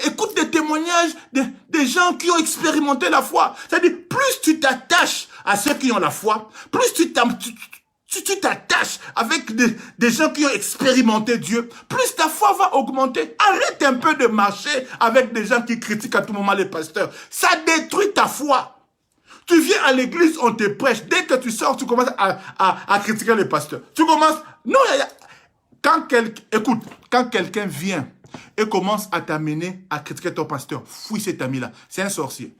Écoute des témoignages des gens qui ont expérimenté la foi. C'est-à-dire, plus tu t'attaches à ceux qui ont la foi, plus tu t'attaches avec des gens qui ont expérimenté Dieu, plus ta foi va augmenter. Arrête un peu de marcher avec des gens qui critiquent à tout moment les pasteurs. Ça détruit ta foi. Tu viens à l'église, on te prêche. Dès que tu sors, tu commences à critiquer les pasteurs. Tu commences... Non, écoute, quand quelqu'un vient et commence à t'amener à critiquer ton pasteur, fouille cet ami-là. C'est un sorcier.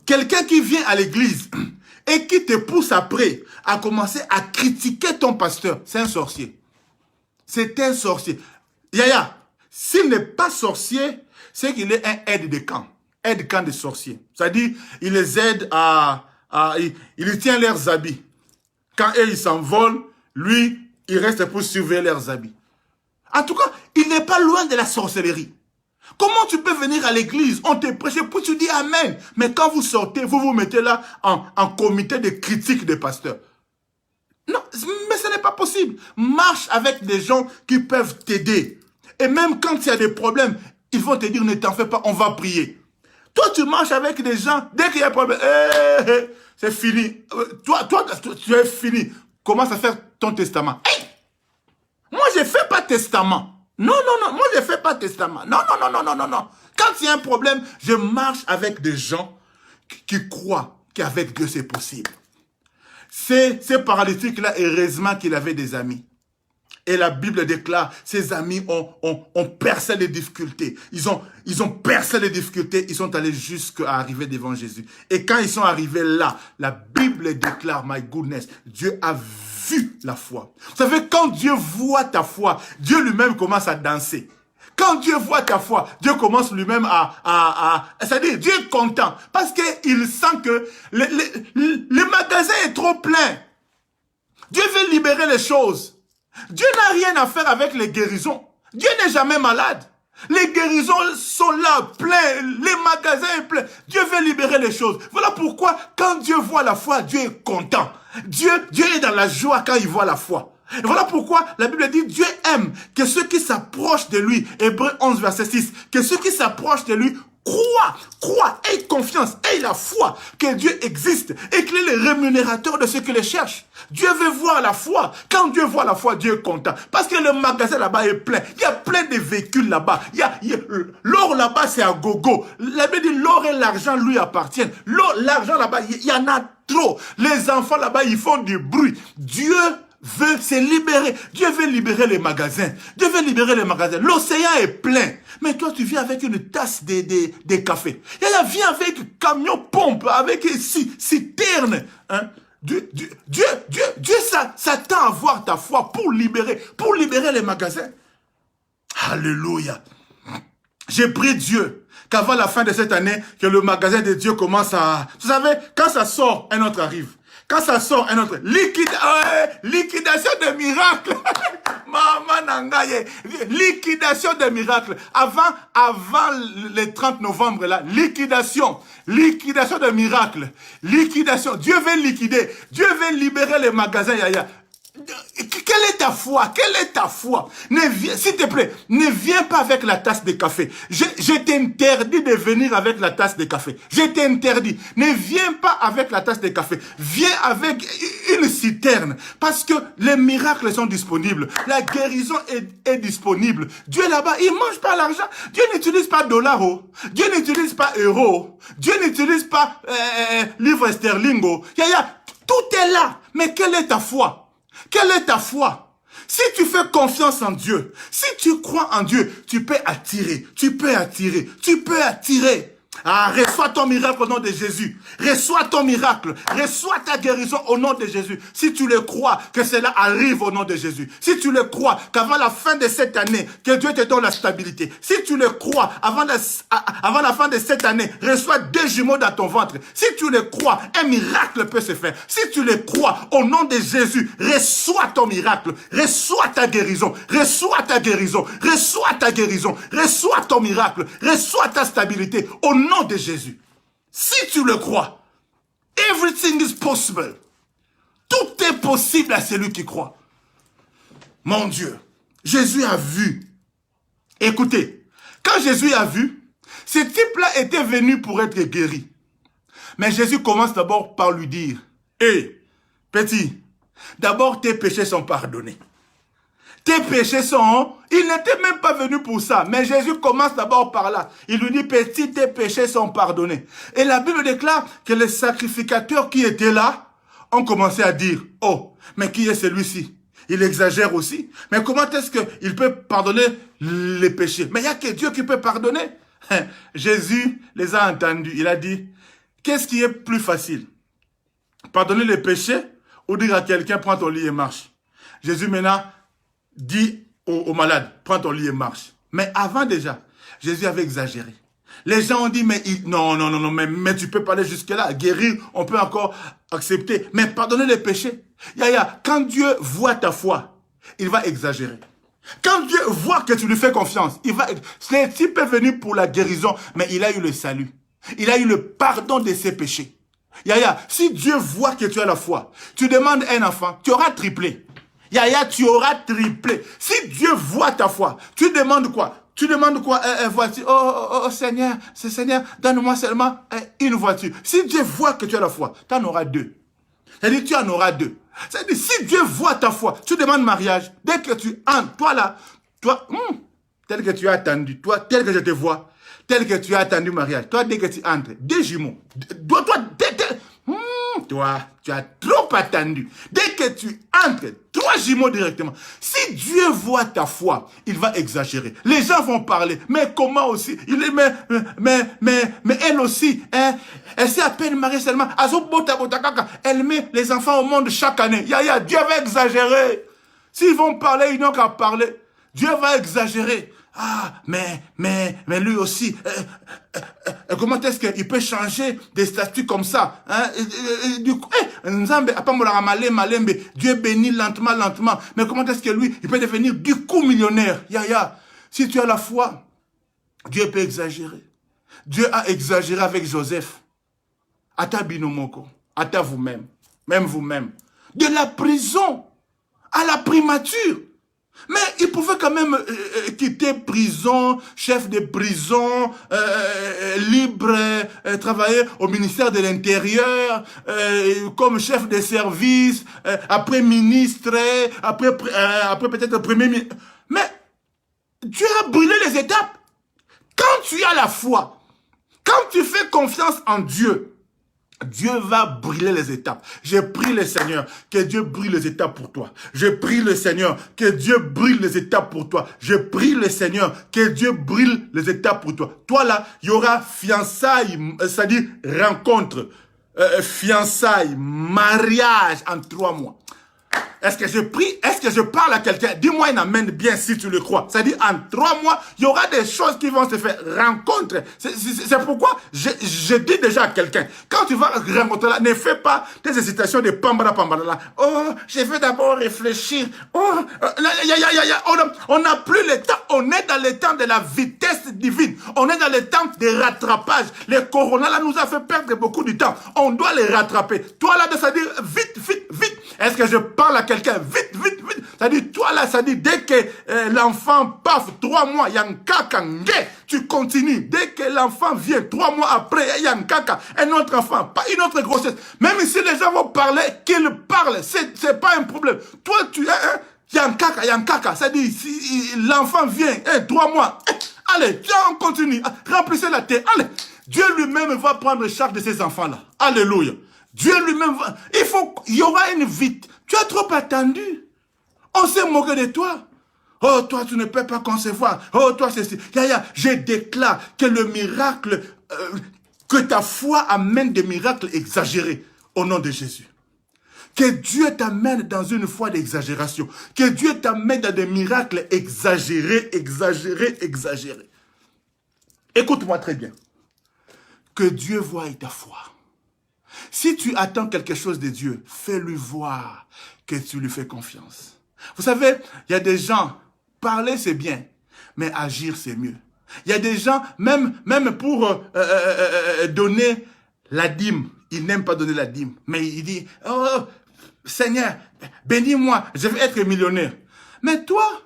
Quelqu'un qui vient à l'église... et qui te pousse après à commencer à critiquer ton pasteur, c'est un sorcier. C'est un sorcier. Yaya, s'il n'est pas sorcier, c'est qu'il est un aide de camp. Aide camp de sorciers. C'est-à-dire, il les aide il tient leurs habits. Quand eux, ils s'envolent, lui, il reste pour surveiller leurs habits. En tout cas, il n'est pas loin de la sorcellerie. Comment tu peux venir à l'église, on te prêche, puis tu dis Amen. Mais quand vous sortez, vous vous mettez là en comité de critique des pasteurs. Non, mais ce n'est pas possible. Marche avec des gens qui peuvent t'aider. Et même quand il y a des problèmes, ils vont te dire ne t'en fais pas, on va prier. Toi, tu marches avec des gens, dès qu'il y a un problème, c'est fini. Toi, tu es fini. Commence à faire ton testament. Hey! Moi, je ne fais pas testament. Non, moi je ne fais pas testament. Non. Quand il y a un problème, je marche avec des gens qui croient qu'avec Dieu c'est possible. Ces paralytiques-là, heureusement qu'il avait des amis. Et la Bible déclare, ses amis ont percé les difficultés. Ils ont percé les difficultés, ils sont allés jusqu'à arriver devant Jésus. Et quand ils sont arrivés là, la Bible déclare, my goodness, Dieu a vu la foi. Vous savez, quand Dieu voit ta foi, Dieu lui-même commence à danser. Quand Dieu voit ta foi, Dieu commence lui-même c'est-à-dire, Dieu est content. Parce qu'il sent que le magasin est trop plein. Dieu veut libérer les choses. Dieu n'a rien à faire avec les guérisons. Dieu n'est jamais malade. Les guérisons sont là, pleins, les magasins sont pleins. Dieu veut libérer les choses. Voilà pourquoi, quand Dieu voit la foi, Dieu est content. Dieu est dans la joie quand il voit la foi. Et voilà pourquoi la Bible dit, Dieu aime que ceux qui s'approchent de lui, Hébreux 11, verset 6, que ceux qui s'approchent de lui croient, aient confiance, aient la foi que Dieu existe et qu'il est le rémunérateur de ceux qui le cherchent. Dieu veut voir la foi. Quand Dieu voit la foi, Dieu est content. Parce que le magasin là-bas est plein. Il y a plein de véhicules là-bas. L'or là-bas, c'est à gogo. La Bible dit, l'or et l'argent lui appartiennent. L'argent là-bas, il y en a trop. Les enfants là-bas, ils font du bruit. Dieu veut se libérer. Dieu veut libérer les magasins. Dieu veut libérer les magasins. L'océan est plein. Mais toi, tu viens avec une tasse de café. Viens avec camion pompe, avec citerne. Hein? Dieu s'attend à voir ta foi pour libérer les magasins. Alléluia. J'ai prié Dieu qu'avant la fin de cette année, que le magasin de Dieu commence à... Vous savez, quand ça sort, un autre arrive. Quand ça sort, un autre. Liquidation de miracles. Maman Nangaye. Liquidation de miracles. Avant le 30 novembre, là, liquidation. Liquidation de miracles. Liquidation. Dieu veut liquider. Dieu veut libérer les magasins, Yaya. Quelle est ta foi? Quelle est ta foi? S'il te plaît, ne viens pas avec la tasse de café. Je t'interdis de venir avec la tasse de café. Je t'interdis. Ne viens pas avec la tasse de café. Viens avec une citerne. Parce que les miracles sont disponibles. La guérison est disponible. Dieu là-bas, il ne mange pas l'argent. Dieu n'utilise pas dollars. Dieu n'utilise pas euros. Dieu n'utilise pas livre sterling. Tout est là. Mais quelle est ta foi? Quelle est ta foi? Si tu fais confiance en Dieu, si tu crois en Dieu, tu peux attirer, tu peux attirer, tu peux attirer. Ah, reçois ton miracle au nom de Jésus. Reçois ton miracle. Reçois ta guérison au nom de Jésus. Si tu le crois, que cela arrive au nom de Jésus. Si tu le crois, qu'avant la fin de cette année, que Dieu te donne la stabilité. Si tu le crois, avant la fin de cette année, reçois 2 jumeaux dans ton ventre. Si tu le crois, un miracle peut se faire. Si tu le crois, au nom de Jésus, reçois ton miracle. Reçois ta guérison. Reçois ta guérison. Reçois ta guérison. Reçois ton miracle. Reçois ta stabilité. Au nom de Jésus. Si tu le crois, everything is possible. Tout est possible à celui qui croit. Mon Dieu, Jésus a vu. Écoutez, quand Jésus a vu, ce type-là était venu pour être guéri. Mais Jésus commence d'abord par lui dire, hé, petit, d'abord tes péchés sont pardonnés. Tes péchés sont... Il n'était même pas venu pour ça. Mais Jésus commence d'abord par là. Il lui dit, petit, tes péchés sont pardonnés. Et la Bible déclare que les sacrificateurs qui étaient là ont commencé à dire, oh, mais qui est celui-ci? Il exagère aussi. Mais comment est-ce qu'il peut pardonner les péchés? Mais il n'y a que Dieu qui peut pardonner. Jésus les a entendus. Il a dit, qu'est-ce qui est plus facile? Pardonner les péchés ou dire à quelqu'un, prends ton lit et marche? Jésus maintenant dit au malade, prends ton lit et marche. Mais avant déjà, Jésus avait exagéré. Les gens ont dit, mais non, mais tu peux pas aller jusque-là. Guérir, on peut encore accepter. Mais pardonner les péchés. Quand Dieu voit ta foi, il va exagérer. Quand Dieu voit que tu lui fais confiance, ce type est venu pour la guérison, mais il a eu le salut. Il a eu le pardon de ses péchés. Si Dieu voit que tu as la foi, tu demandes un enfant, tu auras triplé. Tu auras triplé. Si Dieu voit ta foi, tu demandes quoi? Tu demandes quoi? Voiture. Oh Seigneur, Seigneur, donne-moi seulement une voiture. Si Dieu voit que tu as la foi, tu en auras 2. C'est-à-dire tu en auras 2. C'est-à-dire si Dieu voit ta foi, tu demandes mariage. Dès que tu entres, tel que tu as attendu, toi, tel que je te vois, tel que tu as attendu mariage, toi, dès que tu entres, 2 jumeaux. Toi, tu as trop attendu. Dès que tu entres, 3 jumeaux directement. Si Dieu voit ta foi, il va exagérer. Les gens vont parler. Mais comment aussi? Mais elle aussi, hein, elle s'est à peine mariée seulement. Elle met les enfants au monde chaque année. Dieu va exagérer. S'ils vont parler, ils n'ont qu'à parler. Dieu va exagérer. Ah, mais lui aussi, comment est-ce qu'il peut changer des statuts comme ça, hein? Du coup, Dieu bénit lentement, lentement. Mais comment est-ce que lui, il peut devenir du coup millionnaire? Si tu as la foi, Dieu peut exagérer. Dieu a exagéré avec Joseph. Ata binomoko, ata vous-même, même vous-même. De la prison à la primature. Mais il pouvait quand même quitter prison, chef de prison, libre, travailler au ministère de l'Intérieur, comme chef de service, après ministre, après peut-être premier ministre. Mais Dieu a brûlé les étapes. Quand tu as la foi, quand tu fais confiance en Dieu, Dieu va brûler les étapes. Je prie le Seigneur que Dieu brûle les étapes pour toi. Je prie le Seigneur que Dieu brûle les étapes pour toi. Je prie le Seigneur que Dieu brûle les étapes pour toi. Toi là, il y aura fiançailles, c'est-à-dire rencontre, fiançailles, mariage en 3 mois. Est-ce que je prie? Est-ce que je parle à quelqu'un? Dis-moi un amen bien si tu le crois. C'est-à-dire, en 3 mois, il y aura des choses qui vont se faire. Rencontre. C'est pourquoi je dis déjà à quelqu'un, quand tu vas rencontrer là, ne fais pas des hésitations de pambala pambala là. Oh, je vais d'abord réfléchir. Oh, on n'a plus le temps. On est dans le temps de la vitesse divine. On est dans le temps de rattrapage. Le corona là nous a fait perdre beaucoup de temps. On doit les rattraper. Toi là, c'est-à-dire, vite, vite, vite. Est-ce que je parle à quelqu'un? Vite, vite, vite. C'est-à-dire, toi là, ça dit, dès que l'enfant paf, 3 mois, il y a un caca, tu continues. Dès que l'enfant vient, 3 mois après, il y a un caca, un autre enfant, pas une autre grossesse. Même si les gens vont parler, qu'ils parlent, c'est pas un problème. Toi, tu es, il y a un caca, il y a un caca. C'est-à-dire, si l'enfant vient, 3 mois, allez, tiens, on continue. Remplissez la terre, allez. Dieu lui-même va prendre charge de ces enfants-là. Alléluia. Dieu lui-même va... Il y aura une vite. Tu as trop attendu. On s'est moqué de toi. Oh, toi, tu ne peux pas concevoir. Oh, toi, c'est... Je déclare que le miracle, que ta foi amène des miracles exagérés au nom de Jésus. Que Dieu t'amène dans une foi d'exagération. Que Dieu t'amène dans des miracles exagérés, exagérés, exagérés. Écoute-moi très bien. Que Dieu voie ta foi. Si tu attends quelque chose de Dieu, fais-lui voir que tu lui fais confiance. Vous savez, il y a des gens, parler c'est bien, mais agir c'est mieux. Il y a des gens, même pour donner la dîme, ils n'aiment pas donner la dîme, mais il dit, oh Seigneur, bénis-moi, je vais être millionnaire. Mais toi,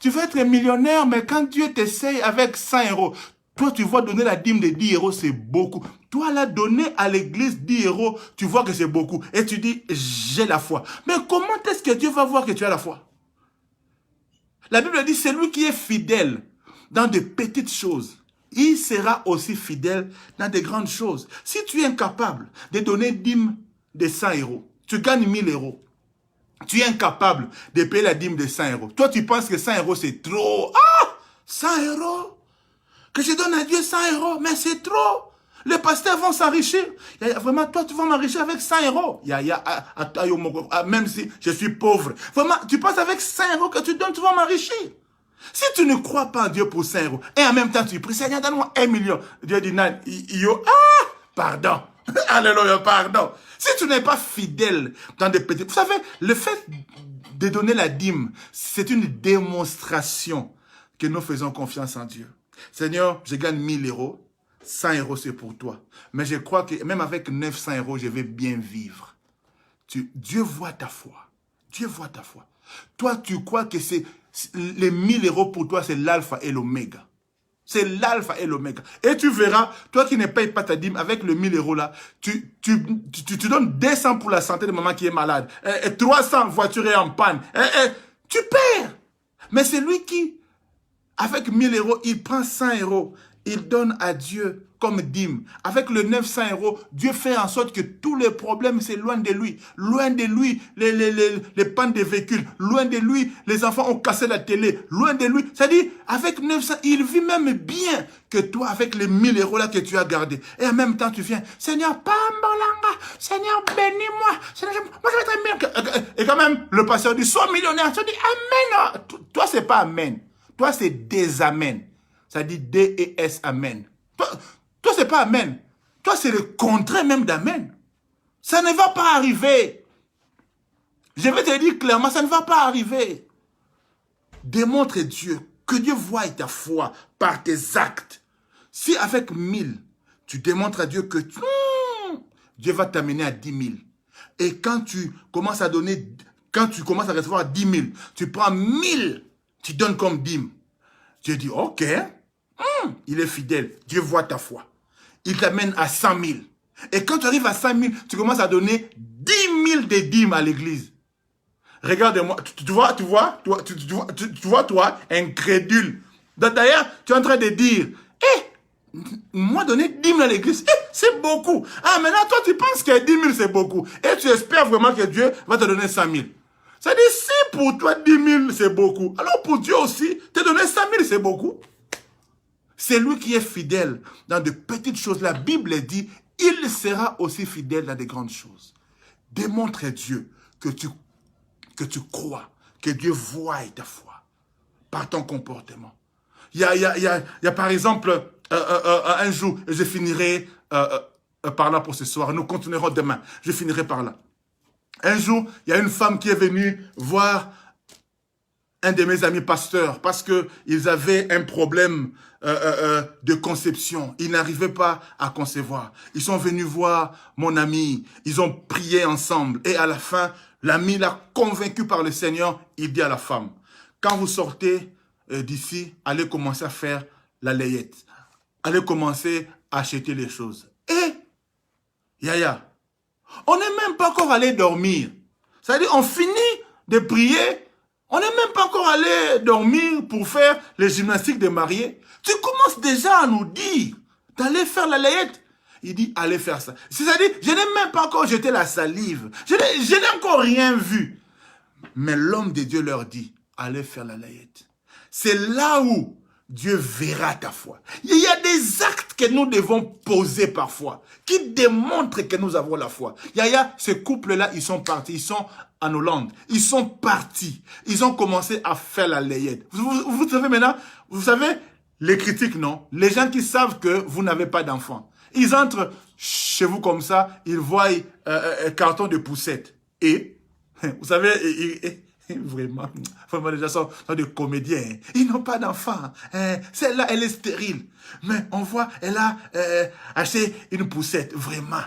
tu veux être millionnaire, mais quand Dieu t'essaye avec 100 euros, toi, tu vois donner la dîme de 10 euros, c'est beaucoup. Toi, là, donner à l'église 10 euros, tu vois que c'est beaucoup. Et tu dis, j'ai la foi. Mais comment est-ce que Dieu va voir que tu as la foi? La Bible dit, c'est lui qui est fidèle dans de petites choses. Il sera aussi fidèle dans de grandes choses. Si tu es incapable de donner dîme de 100 euros, tu gagnes 1000 euros. Tu es incapable de payer la dîme de 100 euros. Toi, tu penses que 100 euros, c'est trop. Ah! 100 euros? Que je donne à Dieu 100 euros, mais c'est trop. Les pasteurs vont s'enrichir. Vraiment, toi, tu vas m'enrichir avec 100 euros. Même si je suis pauvre. Vraiment, tu penses avec 100 euros que tu donnes, tu vas m'enrichir. Si tu ne crois pas en Dieu pour 100 euros, et en même temps tu pries, Seigneur, donne-moi 1 million. Dieu dit, non, pardon. Alléluia, pardon. Si tu n'es pas fidèle dans des petits... Vous savez, le fait de donner la dîme, c'est une démonstration que nous faisons confiance en Dieu. Seigneur, je gagne 1000 euros, 100 euros c'est pour toi. Mais je crois que même avec 900 euros, je vais bien vivre. Dieu voit ta foi. Dieu voit ta foi. Toi, tu crois que c'est les 1000 euros pour toi, c'est l'alpha et l'oméga. C'est l'alpha et l'oméga. Et tu verras, toi qui ne payes pas ta dîme, avec le 1000 euros là, tu donnes 200 pour la santé de maman qui est malade. 300 voitures est en panne. Tu perds. Mais c'est lui qui... Avec 1000 euros, il prend 100 euros. Il donne à Dieu comme dîme. Avec le 900 euros, Dieu fait en sorte que tous les problèmes, c'est loin de lui. Loin de lui, les pannes de véhicules. Loin de lui, les enfants ont cassé la télé. Loin de lui. C'est-à-dire, avec 900, il vit même bien que toi, avec les 1000 euros là que tu as gardés. Et en même temps, tu viens, Seigneur, Pambolanga, Seigneur, bénis-moi. Seigneur, moi, je vais être millionnaire. Et quand même, le pasteur dit, sois millionnaire. Tu dis, Amen. Toi, c'est pas Amen. Toi, c'est des amen. Ça dit D et S, amen. Toi c'est pas amen. Toi, c'est le contraire même d'amen. Ça ne va pas arriver. Je vais te dire clairement, ça ne va pas arriver. Démontre Dieu, que Dieu voie ta foi par tes actes. Si avec 1000, tu démontres à Dieu que Dieu va t'amener à 10 000. Et quand tu commences à donner, quand tu commences à recevoir 10 000, tu prends 1000, tu donnes comme dîme. Dieu dit, ok, il est fidèle. Dieu voit ta foi. Il t'amène à 100 000. Et quand tu arrives à 100 000, tu commences à donner 10 000 des dîmes à l'église. Regarde-moi, tu vois, toi, incrédule. D'ailleurs, tu es en train de dire, moi donner 10 000 à l'église, c'est beaucoup. Ah, maintenant, toi, tu penses que 10 000, c'est beaucoup. Et tu espères vraiment que Dieu va te donner 100 000. Ça dit, si pour toi, 10 000, c'est beaucoup, alors pour Dieu aussi, te donner 100 000, c'est beaucoup. C'est lui qui est fidèle dans de petites choses. La Bible dit, il sera aussi fidèle dans de grandes choses. Démontre à Dieu que tu crois, que Dieu voit ta foi par ton comportement. Il y a par exemple, un jour, je finirai par là pour ce soir. Nous continuerons demain. Je finirai par là. Un jour, il y a une femme qui est venue voir un de mes amis pasteurs parce qu'ils avaient un problème de conception. Ils n'arrivaient pas à concevoir. Ils sont venus voir mon ami. Ils ont prié ensemble. Et à la fin, l'ami l'a convaincu par le Seigneur. Il dit à la femme, quand vous sortez d'ici, allez commencer à faire la layette. Allez commencer à acheter les choses. Et, Yaya, on n'est même pas encore allé dormir. C'est-à-dire, on finit de prier. On n'est même pas encore allé dormir pour faire les gymnastiques des mariés. Tu commences déjà à nous dire d'aller faire la layette. Il dit, allez faire ça. C'est-à-dire, je n'ai même pas encore jeté la salive. Je n'ai encore rien vu. Mais l'homme de Dieu leur dit, allez faire la layette. C'est là où Dieu verra ta foi. Il y a des actes que nous devons poser parfois, qui démontrent que nous avons la foi. Yaya, ce couple-là, ils sont partis, ils sont en Hollande. Ils sont partis. Ils ont commencé à faire la layette. Vous savez maintenant, vous savez, les critiques, non. Les gens qui savent que vous n'avez pas d'enfant. Ils entrent chez vous comme ça, ils voient un carton de poussette. Et, vous savez, vraiment, les gens sont des comédiens. Ils n'ont pas d'enfant. Celle-là, elle est stérile. Mais on voit, elle a acheté une poussette. Vraiment.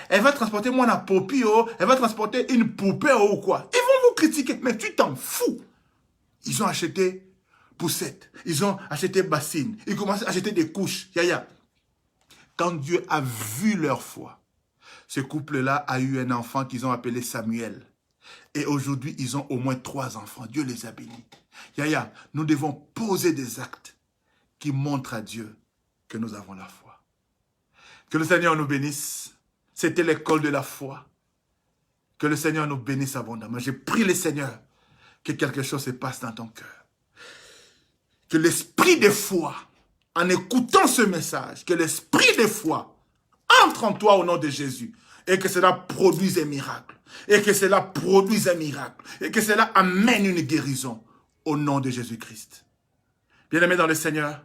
Elle va transporter moi la poupée, elle va transporter une poupée ou quoi. Ils vont vous critiquer, mais tu t'en fous. Ils ont acheté poussette, ils ont acheté bassine, ils commencent à acheter des couches. Yaya. Quand Dieu a vu leur foi, ce couple-là a eu un enfant qu'ils ont appelé Samuel. Et aujourd'hui, ils ont au moins 3 enfants. Dieu les a bénis. Yaya, nous devons poser des actes qui montrent à Dieu que nous avons la foi. Que le Seigneur nous bénisse. C'était l'école de la foi. Que le Seigneur nous bénisse abondamment. J'ai prié le Seigneur que quelque chose se passe dans ton cœur. Que l'esprit de foi, en écoutant ce message, que l'esprit de foi entre en toi au nom de Jésus. Et que cela produise un miracle. Et que cela produise un miracle. Et que cela amène une guérison au nom de Jésus-Christ. Bien-aimés dans le Seigneur,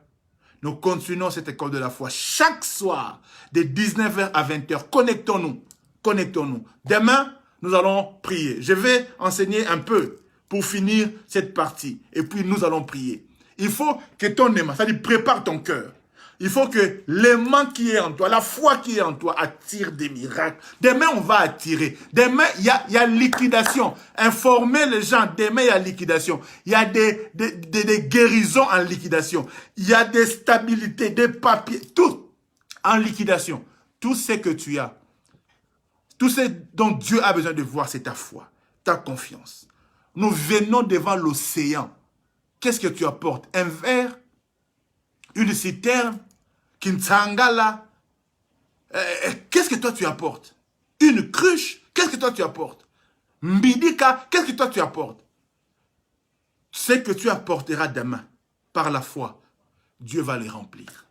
nous continuons cette école de la foi chaque soir, de 19h à 20h. Connectons-nous. Connectons-nous. Demain, nous allons prier. Je vais enseigner un peu pour finir cette partie. Et puis, nous allons prier. Il faut que ton aimant, c'est-à-dire prépare ton cœur. Il faut que l'aimant qui est en toi, la foi qui est en toi, attire des miracles. Demain, on va attirer. Demain, il y a liquidation. Informer les gens, demain, il y a liquidation. Il y a des guérisons en liquidation. Il y a des stabilités, des papiers, tout en liquidation. Tout ce que tu as, tout ce dont Dieu a besoin de voir, c'est ta foi, ta confiance. Nous venons devant l'océan. Qu'est-ce que tu apportes? Un verre? Une citerne? Kintangala? Qu'est-ce que toi tu apportes? Une cruche? Qu'est-ce que toi tu apportes? Mbidika? Qu'est-ce que toi tu apportes? Ce que tu apporteras demain, par la foi, Dieu va les remplir.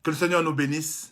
Que le Seigneur nous bénisse.